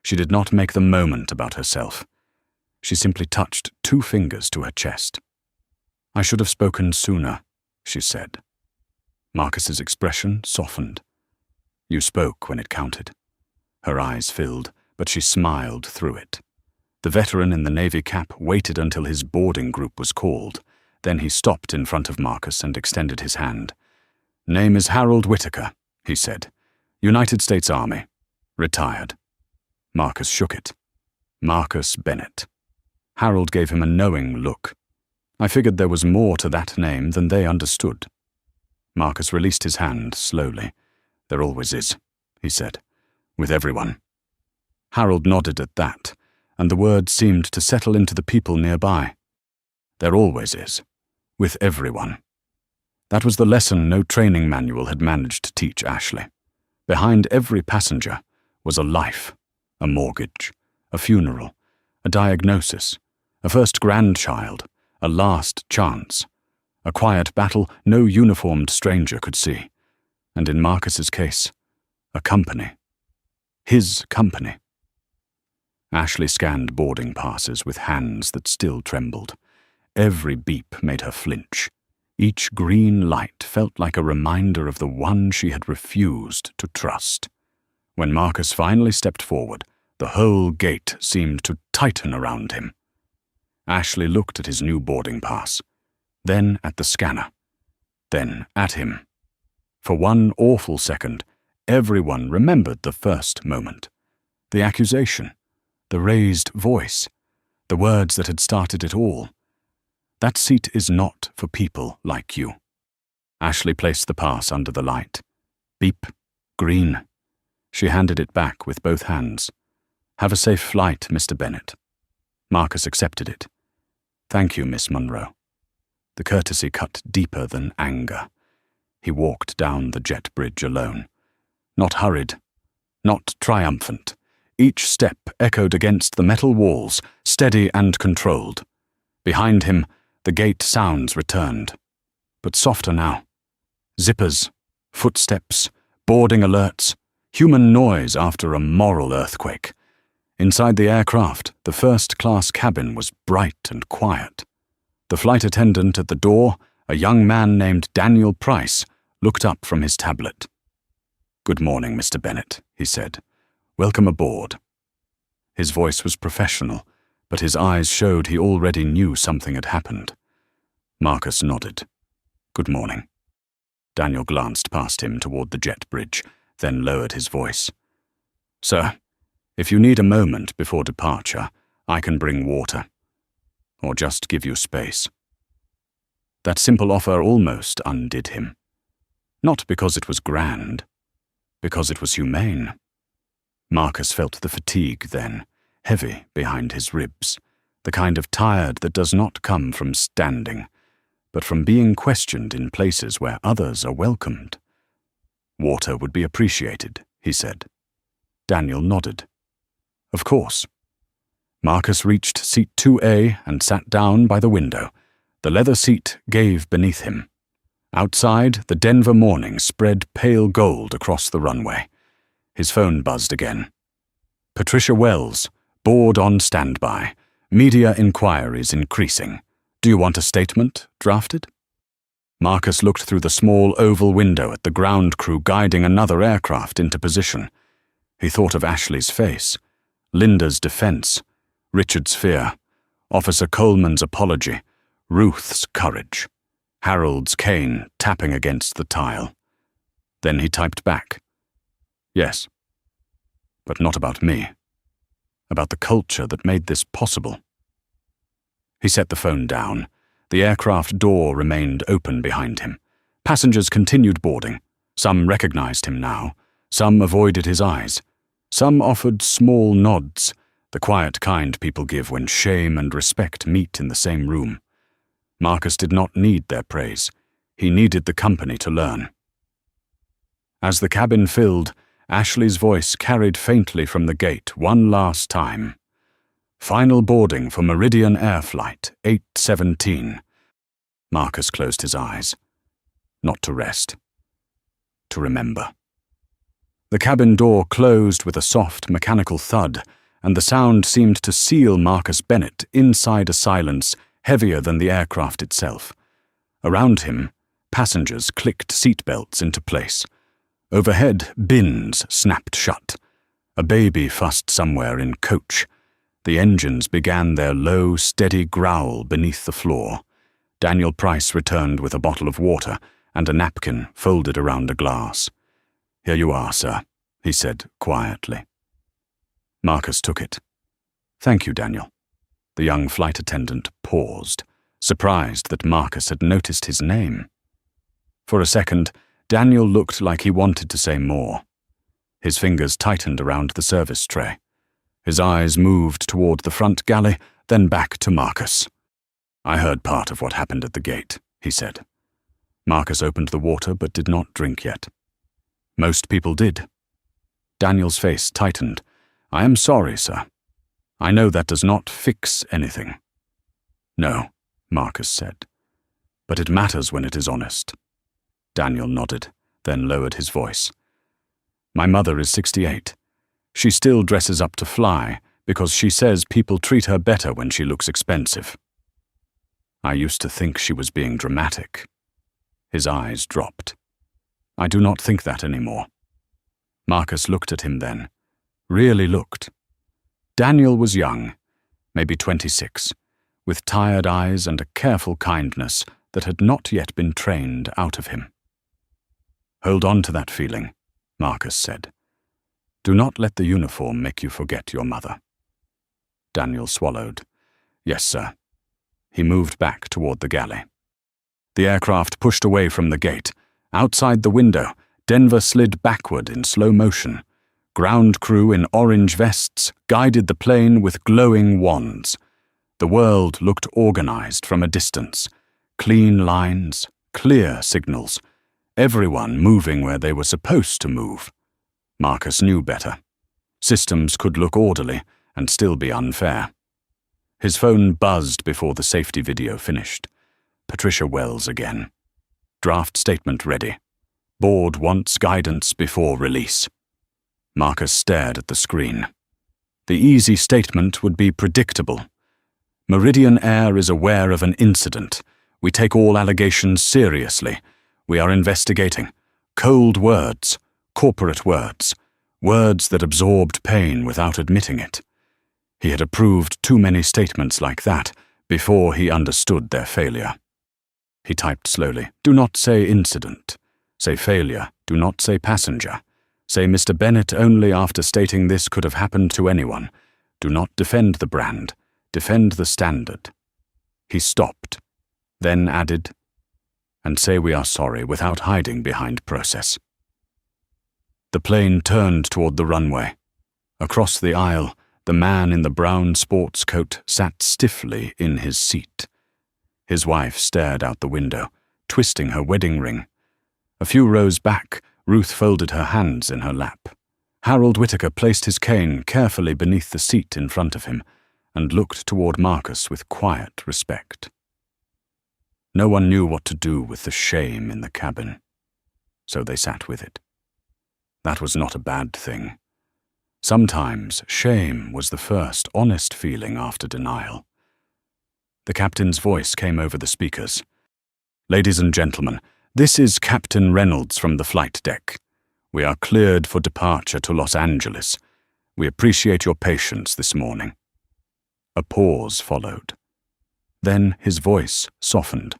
She did not make the moment about herself. She simply touched 2 fingers to her chest. "I should have spoken sooner," she said. Marcus's expression softened. "You spoke when it counted." Her eyes filled, but she smiled through it. The veteran in the navy cap waited until his boarding group was called. Then he stopped in front of Marcus and extended his hand. "Name is Harold Whitaker," he said. "United States Army. Retired." Marcus shook it. Marcus Bennett. Harold gave him a knowing look. I figured there was more to that name than they understood. Marcus released his hand slowly. "There always is," he said. "With everyone." Harold nodded at that, and the word seemed to settle into the people nearby. There always is. With everyone. That was the lesson no training manual had managed to teach Ashley. Behind every passenger was a life, a mortgage, a funeral, a diagnosis, a first grandchild, a last chance, a quiet battle no uniformed stranger could see, and in Marcus's case, a company. His company. Ashley scanned boarding passes with hands that still trembled. Every beep made her flinch. Each green light felt like a reminder of the one she had refused to trust. When Marcus finally stepped forward, the whole gate seemed to tighten around him. Ashley looked at his new boarding pass, then at the scanner, then at him. For one awful second, everyone remembered the first moment. The accusation, the raised voice, the words that had started it all. That seat is not for people like you. Ashley placed the pass under the light. Beep. Green. She handed it back with both hands. "Have a safe flight, Mr. Bennett." Marcus accepted it. "Thank you, Miss Monroe." The courtesy cut deeper than anger. He walked down the jet bridge alone. Not hurried. Not triumphant. Each step echoed against the metal walls, steady and controlled. Behind him, the gate sounds returned. But softer now. Zippers, footsteps, boarding alerts, human noise after a moral earthquake. Inside the aircraft, the first-class cabin was bright and quiet. The flight attendant at the door, a young man named Daniel Price, looked up from his tablet. "Good morning, Mr. Bennett," he said. "Welcome aboard." His voice was professional, but his eyes showed he already knew something had happened. Marcus nodded. "Good morning." Daniel glanced past him toward the jet bridge, then lowered his voice. "Sir, if you need a moment before departure, I can bring water. Or just give you space." That simple offer almost undid him. Not because it was grand, Because it was humane. Marcus felt the fatigue then, heavy behind his ribs, the kind of tired that does not come from standing, but from being questioned in places where others are welcomed. Water would be appreciated, he said. Daniel nodded. Of course. Marcus reached seat 2A and sat down by the window. The leather seat gave beneath him. Outside, the Denver morning spread pale gold across the runway. His phone buzzed again. Patricia Wells, board on standby. Media inquiries increasing. Do you want a statement drafted? Marcus looked through the small oval window at the ground crew guiding another aircraft into position. He thought of Ashley's face, Linda's defense, Richard's fear, Officer Coleman's apology, Ruth's courage, Harold's cane tapping against the tile. Then he typed back. Yes. But not about me. About the culture that made this possible. He set the phone down. The aircraft door remained open behind him. Passengers continued boarding. Some recognized him now. Some avoided his eyes. Some offered small nods, the quiet kind people give when shame and respect meet in the same room. Marcus did not need their praise. He needed the company to learn. As the cabin filled, Ashley's voice carried faintly from the gate one last time. Final boarding for Meridian Air Flight 817. Marcus closed his eyes. Not to rest. To remember. The cabin door closed with a soft mechanical thud, and the sound seemed to seal Marcus Bennett inside a silence heavier than the aircraft itself. Around him, passengers clicked seatbelts into place. Overhead, bins snapped shut. A baby fussed somewhere in coach. The engines began their low, steady growl beneath the floor. Daniel Price returned with a bottle of water and a napkin folded around a glass. Here you are, sir, he said quietly. Marcus took it. Thank you, Daniel. The young flight attendant paused, surprised that Marcus had noticed his name. For a second, Daniel looked like he wanted to say more. His fingers tightened around the service tray. His eyes moved toward the front galley, then back to Marcus. I heard part of what happened at the gate, he said. Marcus opened the water but did not drink yet. Most people did. Daniel's face tightened. I am sorry, sir. I know that does not fix anything. No, Marcus said. But it matters when it is honest. Daniel nodded, then lowered his voice. My mother is 68. She still dresses up to fly because she says people treat her better when she looks expensive. I used to think she was being dramatic. His eyes dropped. I do not think that anymore. Marcus looked at him then. Really looked. Daniel was young, maybe 26, with tired eyes and a careful kindness that had not yet been trained out of him. Hold on to that feeling, Marcus said. Do not let the uniform make you forget your mother. Daniel swallowed. Yes, sir. He moved back toward the galley. The aircraft pushed away from the gate. Outside the window, Denver slid backward in slow motion. Ground crew in orange vests guided the plane with glowing wands. The world looked organized from a distance. Clean lines, clear signals. Everyone moving where they were supposed to move. Marcus knew better. Systems could look orderly and still be unfair. His phone buzzed before the safety video finished. Patricia Wells again. Draft statement ready. Board wants guidance before release. Marcus stared at the screen. The easy statement would be predictable. Meridian Air is aware of an incident. We take all allegations seriously. We are investigating. Cold words, corporate words, words that absorbed pain without admitting it. He had approved too many statements like that before he understood their failure. He typed slowly. Do not say incident. Say failure. Do not say passenger. Say Mr. Bennett only after stating this could have happened to anyone. Do not defend the brand. Defend the standard. He stopped, then added, and say we are sorry without hiding behind process. The plane turned toward the runway. Across the aisle, the man in the brown sports coat sat stiffly in his seat. His wife stared out the window, twisting her wedding ring. A few rows back, Ruth folded her hands in her lap. Harold Whittaker placed his cane carefully beneath the seat in front of him and looked toward Marcus with quiet respect. No one knew what to do with the shame in the cabin, so they sat with it. That was not a bad thing. Sometimes shame was the first honest feeling after denial. The captain's voice came over the speakers. "Ladies and gentlemen, this is Captain Reynolds from the flight deck. We are cleared for departure to Los Angeles. We appreciate your patience this morning." A pause followed. Then his voice softened.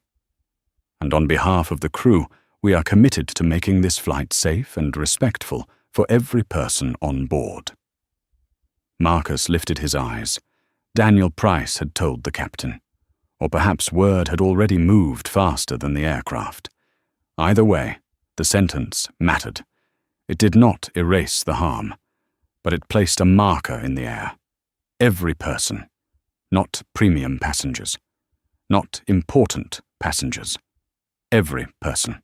"And on behalf of the crew, we are committed to making this flight safe and respectful for every person on board." Marcus lifted his eyes. Daniel Price had told the captain. Or perhaps word had already moved faster than the aircraft. Either way, the sentence mattered. It did not erase the harm, but it placed a marker in the air. Every person, not premium passengers, not important passengers. Every person.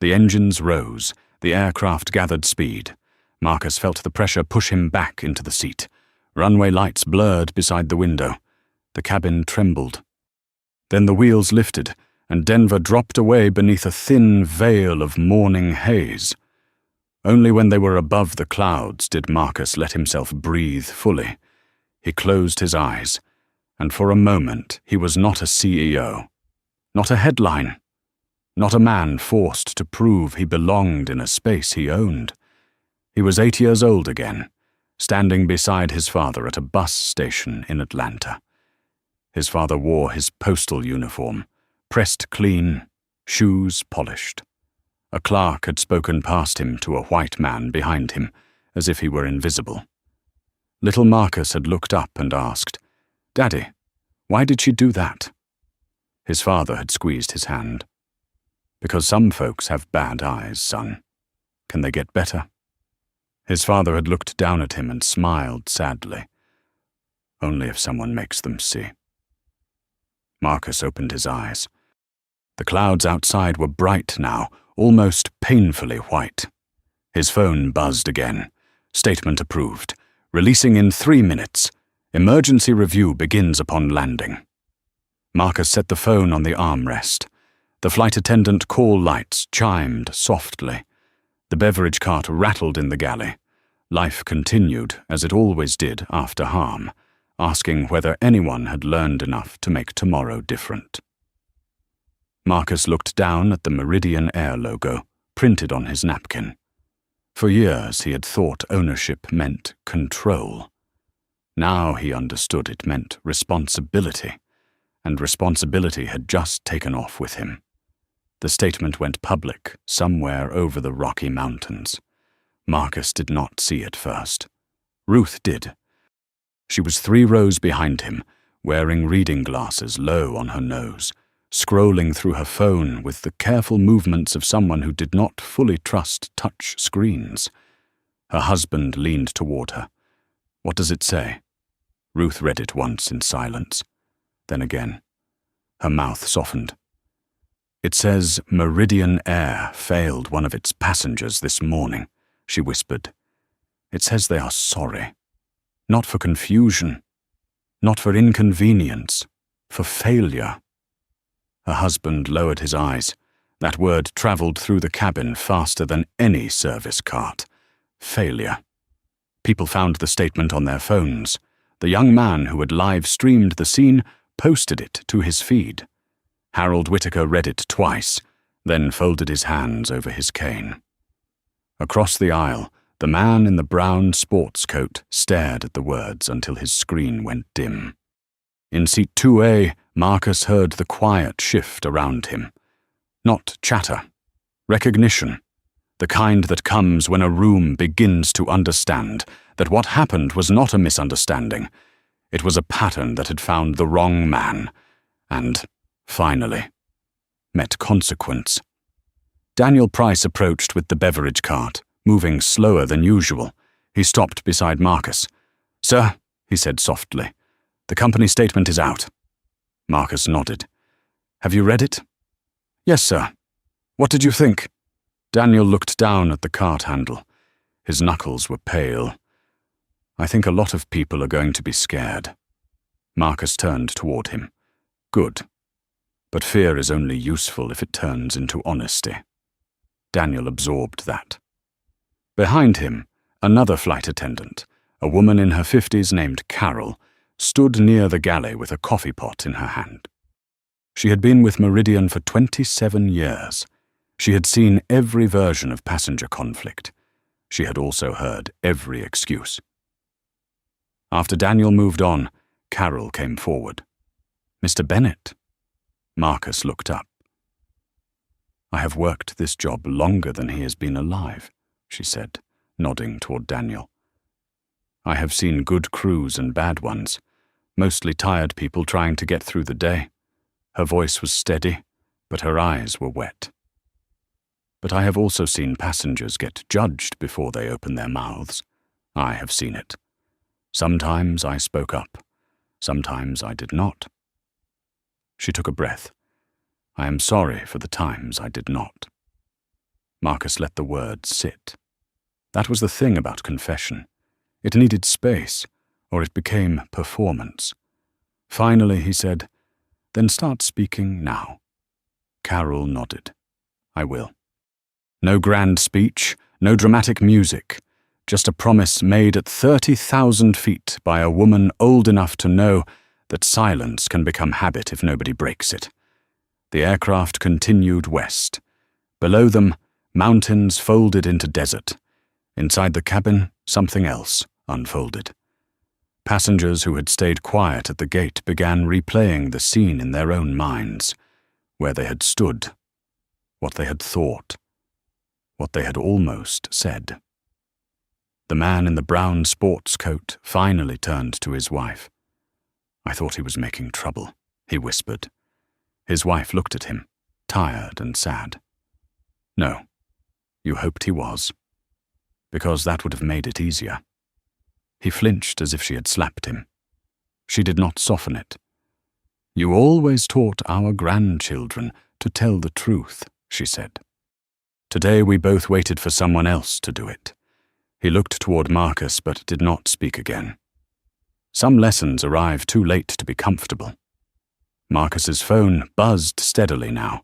The engines rose, the aircraft gathered speed. Marcus felt the pressure push him back into the seat. Runway lights blurred beside the window. The cabin trembled. Then the wheels lifted, and Denver dropped away beneath a thin veil of morning haze. Only when they were above the clouds did Marcus let himself breathe fully. He closed his eyes, and for a moment he was not a CEO, not a headline, not a man forced to prove he belonged in a space he owned. He was 8 years old again, standing beside his father at a bus station in Atlanta. His father wore his postal uniform, pressed clean, shoes polished. A clerk had spoken past him to a white man behind him, as if he were invisible. Little Marcus had looked up and asked, "Daddy, why did she do that?" His father had squeezed his hand. "Because some folks have bad eyes, son. Can they get better?" His father had looked down at him and smiled sadly. "Only if someone makes them see." Marcus opened his eyes. The clouds outside were bright now, almost painfully white. His phone buzzed again. Statement approved. Releasing in 3 minutes. Emergency review begins upon landing. Marcus set the phone on the armrest. The flight attendant call lights chimed softly. The beverage cart rattled in the galley. Life continued, as it always did after harm, asking whether anyone had learned enough to make tomorrow different. Marcus looked down at the Meridian Air logo, printed on his napkin. For years he had thought ownership meant control. Now he understood it meant responsibility, and responsibility had just taken off with him. The statement went public somewhere over the Rocky Mountains. Marcus did not see it first. Ruth did. She was 3 rows behind him, wearing reading glasses low on her nose, scrolling through her phone with the careful movements of someone who did not fully trust touch screens. Her husband leaned toward her. "What does it say?" Ruth read it once in silence. Then again. Her mouth softened. "It says Meridian Air failed one of its passengers this morning," she whispered. "It says they are sorry. Not for confusion. Not for inconvenience. For failure." Her husband lowered his eyes. That word traveled through the cabin faster than any service cart. Failure. People found the statement on their phones. The young man who had live-streamed the scene posted it to his feed. Harold Whittaker read it twice, then folded his hands over his cane. Across the aisle, the man in the brown sports coat stared at the words until his screen went dim. In seat 2A, Marcus heard the quiet shift around him. Not chatter. Recognition. The kind that comes when a room begins to understand that what happened was not a misunderstanding. It was a pattern that had found the wrong man, and, finally, met consequence. Daniel Price approached with the beverage cart, Moving slower than usual, he stopped beside Marcus. "Sir," he said softly, "the company statement is out." Marcus nodded. "Have you read it?" "Yes, sir." "What did you think?" Daniel looked down at the cart handle. His knuckles were pale. "I think a lot of people are going to be scared." Marcus turned toward him. "Good. But fear is only useful if it turns into honesty." Daniel absorbed that. Behind him, another flight attendant, a woman in her 50s named Carol, stood near the galley with a coffee pot in her hand. She had been with Meridian for 27 years. She had seen every version of passenger conflict. She had also heard every excuse. After Daniel moved on, Carol came forward. "Mr. Bennett." Marcus looked up. "I have worked this job longer than he has been alive," she said, nodding toward Daniel. "I have seen good crews and bad ones, mostly tired people trying to get through the day." Her voice was steady, but her eyes were wet. "But I have also seen passengers get judged before they open their mouths. I have seen it. Sometimes I spoke up. Sometimes I did not." She took a breath. "I am sorry for the times I did not." Marcus let the words sit. That was the thing about confession. It needed space, or it became performance. Finally, he said, "Then start speaking now." Carol nodded. "I will." No grand speech, no dramatic music, just a promise made at 30,000 feet by a woman old enough to know that silence can become habit if nobody breaks it. The aircraft continued west. Below them, mountains folded into desert. Inside the cabin, something else unfolded. Passengers who had stayed quiet at the gate began replaying the scene in their own minds, where they had stood, what they had thought, what they had almost said. The man in the brown sports coat finally turned to his wife. "I thought he was making trouble," he whispered. His wife looked at him, tired and sad. "No, you hoped he was, because that would have made it easier." He flinched as if she had slapped him. She did not soften it. "You always taught our grandchildren to tell the truth," she said. Today we both waited for someone else to do it. He looked toward Marcus but did not speak again. Some lessons arrive too late to be comfortable. Marcus's phone buzzed steadily now.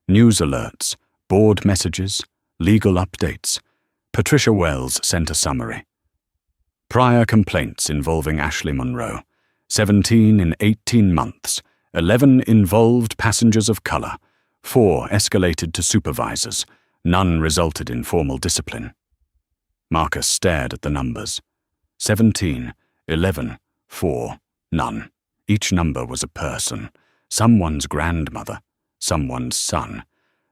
News alerts, board messages, legal updates. Patricia Wells sent a summary. Prior complaints involving Ashley Monroe. 17 in 18 months. 11 involved passengers of color. 4 escalated to supervisors. None resulted in formal discipline. Marcus stared at the numbers. 17, 11, 4, none. Each number was a person. Someone's grandmother. Someone's son.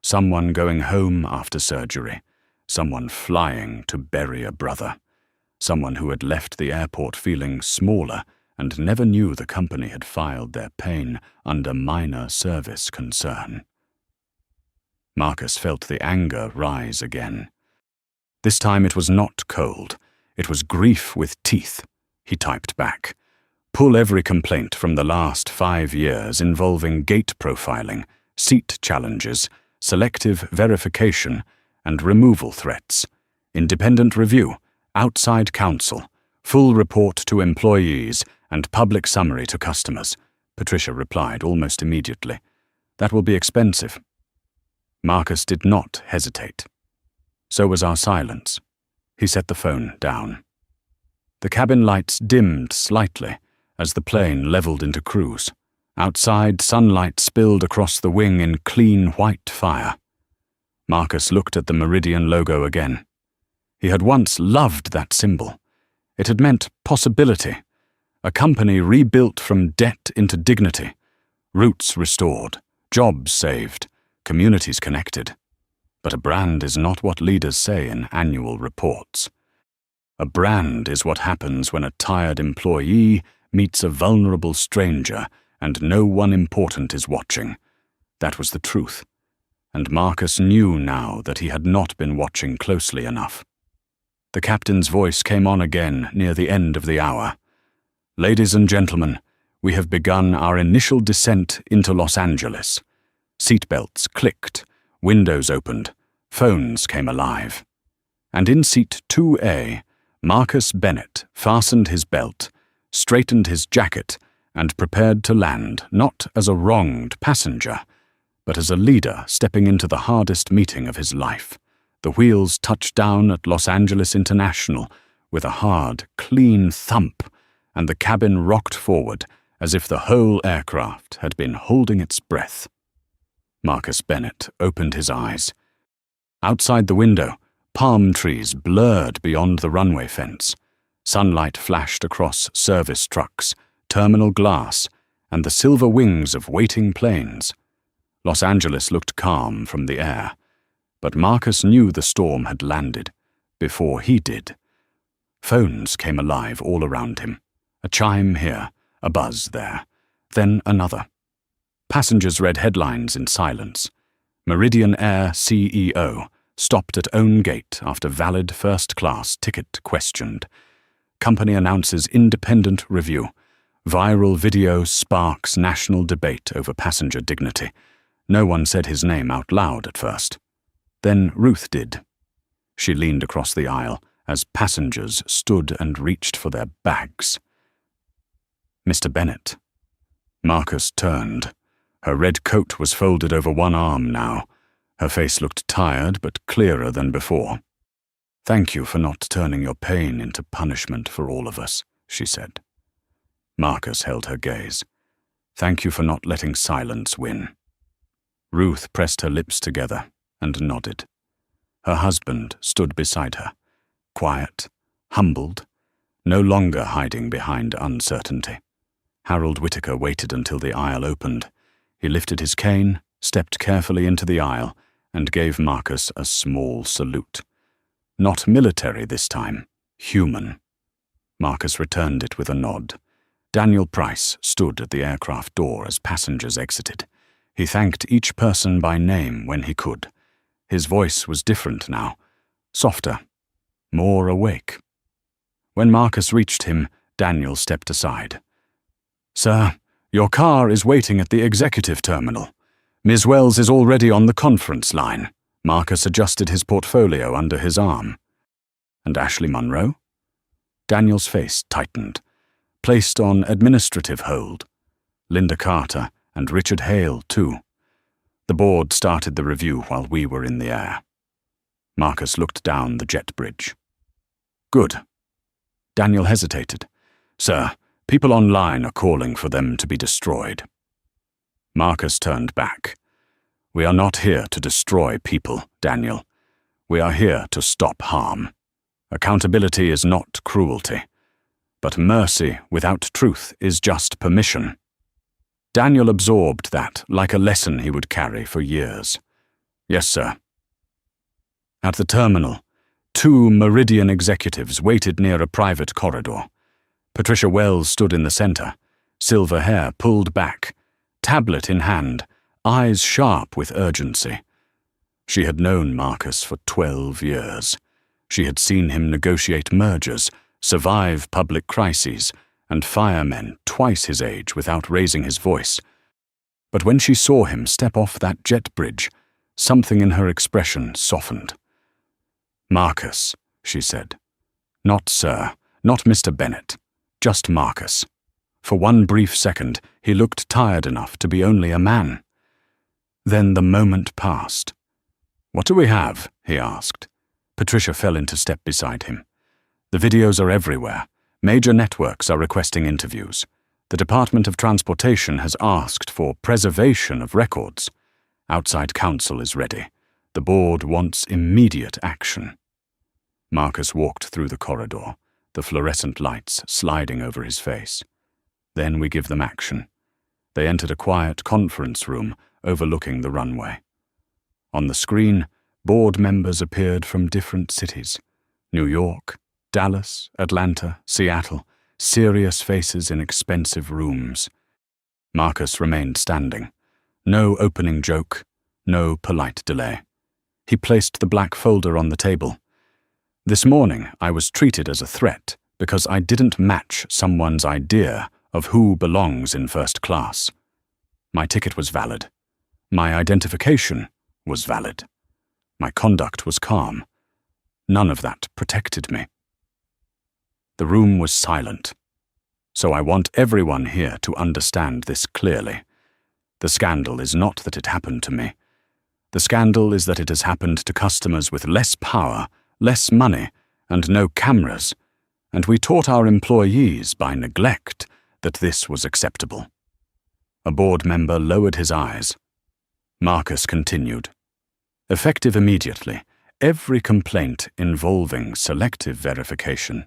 Someone going home after surgery. Someone flying to bury a brother. Someone who had left the airport feeling smaller and never knew the company had filed their pain under minor service concern. Marcus felt the anger rise again. This time it was not cold. It was grief with teeth. He typed back. Pull every complaint from the last 5 years involving gate profiling, seat challenges, selective verification, and removal threats. Independent review, outside counsel, full report to employees, and public summary to customers. Patricia replied almost immediately. That will be expensive. Marcus did not hesitate. So was our silence. He set the phone down. The cabin lights dimmed slightly as the plane leveled into cruise. Outside, sunlight spilled across the wing in clean white fire. Marcus looked at the Meridian logo again. He had once loved that symbol. It had meant possibility, a company rebuilt from debt into dignity, roots restored, jobs saved, communities connected. But a brand is not what leaders say in annual reports. A brand is what happens when a tired employee meets a vulnerable stranger and no one important is watching. That was the truth, and Marcus knew now that he had not been watching closely enough. The captain's voice came on again near the end of the hour. "Ladies and gentlemen, we have begun our initial descent into Los Angeles." Seatbelts clicked, windows opened, phones came alive. And in seat 2A, Marcus Bennett fastened his belt, straightened his jacket, and prepared to land not as a wronged passenger, but as a leader stepping into the hardest meeting of his life. The wheels touched down at Los Angeles International with a hard, clean thump, and the cabin rocked forward as if the whole aircraft had been holding its breath. Marcus Bennett opened his eyes. Outside the window, palm trees blurred beyond the runway fence. Sunlight flashed across service trucks, terminal glass, and the silver wings of waiting planes. Los Angeles looked calm from the air, but Marcus knew the storm had landed before he did. Phones came alive all around him, a chime here, a buzz there, then another. Passengers read headlines in silence. Meridian Air CEO stopped at own gate after valid first-class ticket questioned. Company announces independent review. Viral video sparks national debate over passenger dignity. No one said his name out loud at first. Then Ruth did. She leaned across the aisle as passengers stood and reached for their bags. "Mr. Bennett." Marcus turned. Her red coat was folded over one arm now. Her face looked tired but clearer than before. "Thank you for not turning your pain into punishment for all of us," she said. Marcus held her gaze. "Thank you for not letting silence win." Ruth pressed her lips together and nodded. Her husband stood beside her, quiet, humbled, no longer hiding behind uncertainty. Harold Whitaker waited until the aisle opened. He lifted his cane, stepped carefully into the aisle, and gave Marcus a small salute. Not military this time, human. Marcus returned it with a nod. Daniel Price stood at the aircraft door as passengers exited. He thanked each person by name when he could. His voice was different now, softer, more awake. When Marcus reached him, Daniel stepped aside. "Sir, your car is waiting at the executive terminal. Ms. Wells is already on the conference line." Marcus adjusted his portfolio under his arm. "And Ashley Monroe?" Daniel's face tightened. "Placed on administrative hold. Linda Carter and Richard Hale, too. The board started the review while we were in the air." Marcus looked down the jet bridge. "Good." Daniel hesitated. "Sir, people online are calling for them to be destroyed." Marcus turned back. "We are not here to destroy people, Daniel. We are here to stop harm. Accountability is not cruelty. But mercy without truth is just permission." Daniel absorbed that like a lesson he would carry for years. "Yes, sir." At the terminal, 2 Meridian executives waited near a private corridor. Patricia Wells stood in the center, silver hair pulled back, tablet in hand, eyes sharp with urgency. She had known Marcus for 12 years. She had seen him negotiate mergers, survive public crises, and fire men twice his age without raising his voice. But when she saw him step off that jet bridge, something in her expression softened. "Marcus," she said. "Not sir, not Mr. Bennett, just Marcus." For one brief second, he looked tired enough to be only a man. Then the moment passed. "What do we have?" he asked. Patricia fell into step beside him. "The videos are everywhere. Major networks are requesting interviews. The Department of Transportation has asked for preservation of records. Outside counsel is ready. The board wants immediate action." Marcus walked through the corridor, the fluorescent lights sliding over his face. "Then we give them action." They entered a quiet conference room overlooking the runway. On the screen, board members appeared from different cities. New York, Dallas, Atlanta, Seattle, serious faces in expensive rooms. Marcus remained standing. No opening joke, no polite delay. He placed the black folder on the table. This morning, I was treated as a threat because I didn't match someone's idea of who belongs in first class. My ticket was valid. My identification was valid. My conduct was calm. None of that protected me. The room was silent. So I want everyone here to understand this clearly. The scandal is not that it happened to me. The scandal is that it has happened to customers with less power, less money, and no cameras, and we taught our employees by neglect that this was acceptable. A board member lowered his eyes. Marcus continued. Effective immediately, every complaint involving selective verification,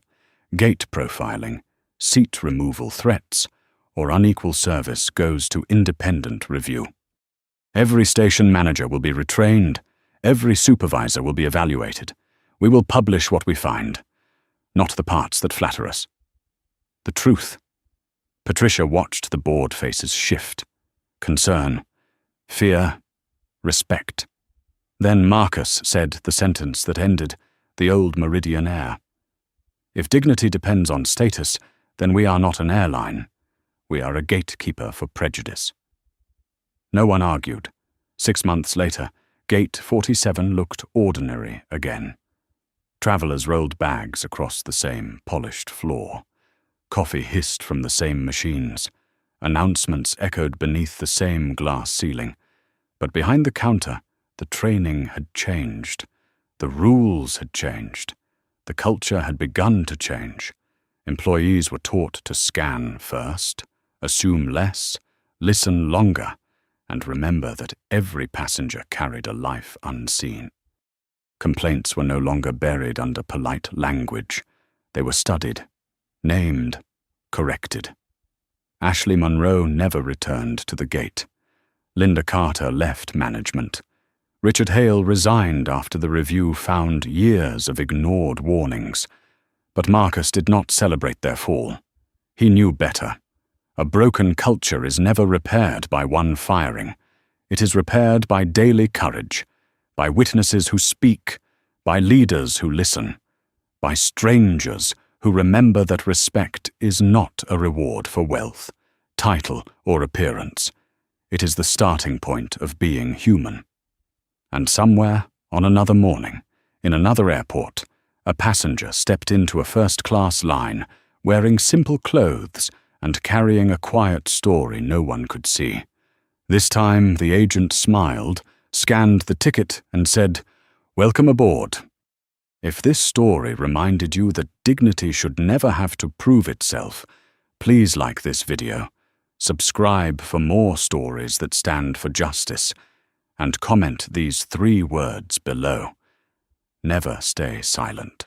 gate profiling, seat removal threats, or unequal service goes to independent review. Every station manager will be retrained. Every supervisor will be evaluated. We will publish what we find, not the parts that flatter us. The truth. Patricia watched the board faces shift. Concern, fear, respect. Then Marcus said the sentence that ended the old Meridian Air. If dignity depends on status, then we are not an airline. We are a gatekeeper for prejudice. No one argued. 6 months later, Gate 47 looked ordinary again. Travelers rolled bags across the same polished floor. Coffee hissed from the same machines. Announcements echoed beneath the same glass ceiling. But behind the counter, the training had changed. The rules had changed. The culture had begun to change. Employees were taught to scan first, assume less, listen longer, and remember that every passenger carried a life unseen. Complaints were no longer buried under polite language. They were studied, named, corrected. Ashley Monroe never returned to the gate. Linda Carter left management. Richard Hale resigned after the review found years of ignored warnings. But Marcus did not celebrate their fall. He knew better. A broken culture is never repaired by one firing. It is repaired by daily courage, by witnesses who speak, by leaders who listen, by strangers who remember that respect is not a reward for wealth, title, or appearance. It is the starting point of being human. And somewhere, on another morning, in another airport, a passenger stepped into a first-class line, wearing simple clothes and carrying a quiet story no one could see. This time the agent smiled, scanned the ticket, and said, "Welcome aboard." If this story reminded you that dignity should never have to prove itself, please like this video, subscribe for more stories that stand for justice, and comment these 3 words below. Never stay silent.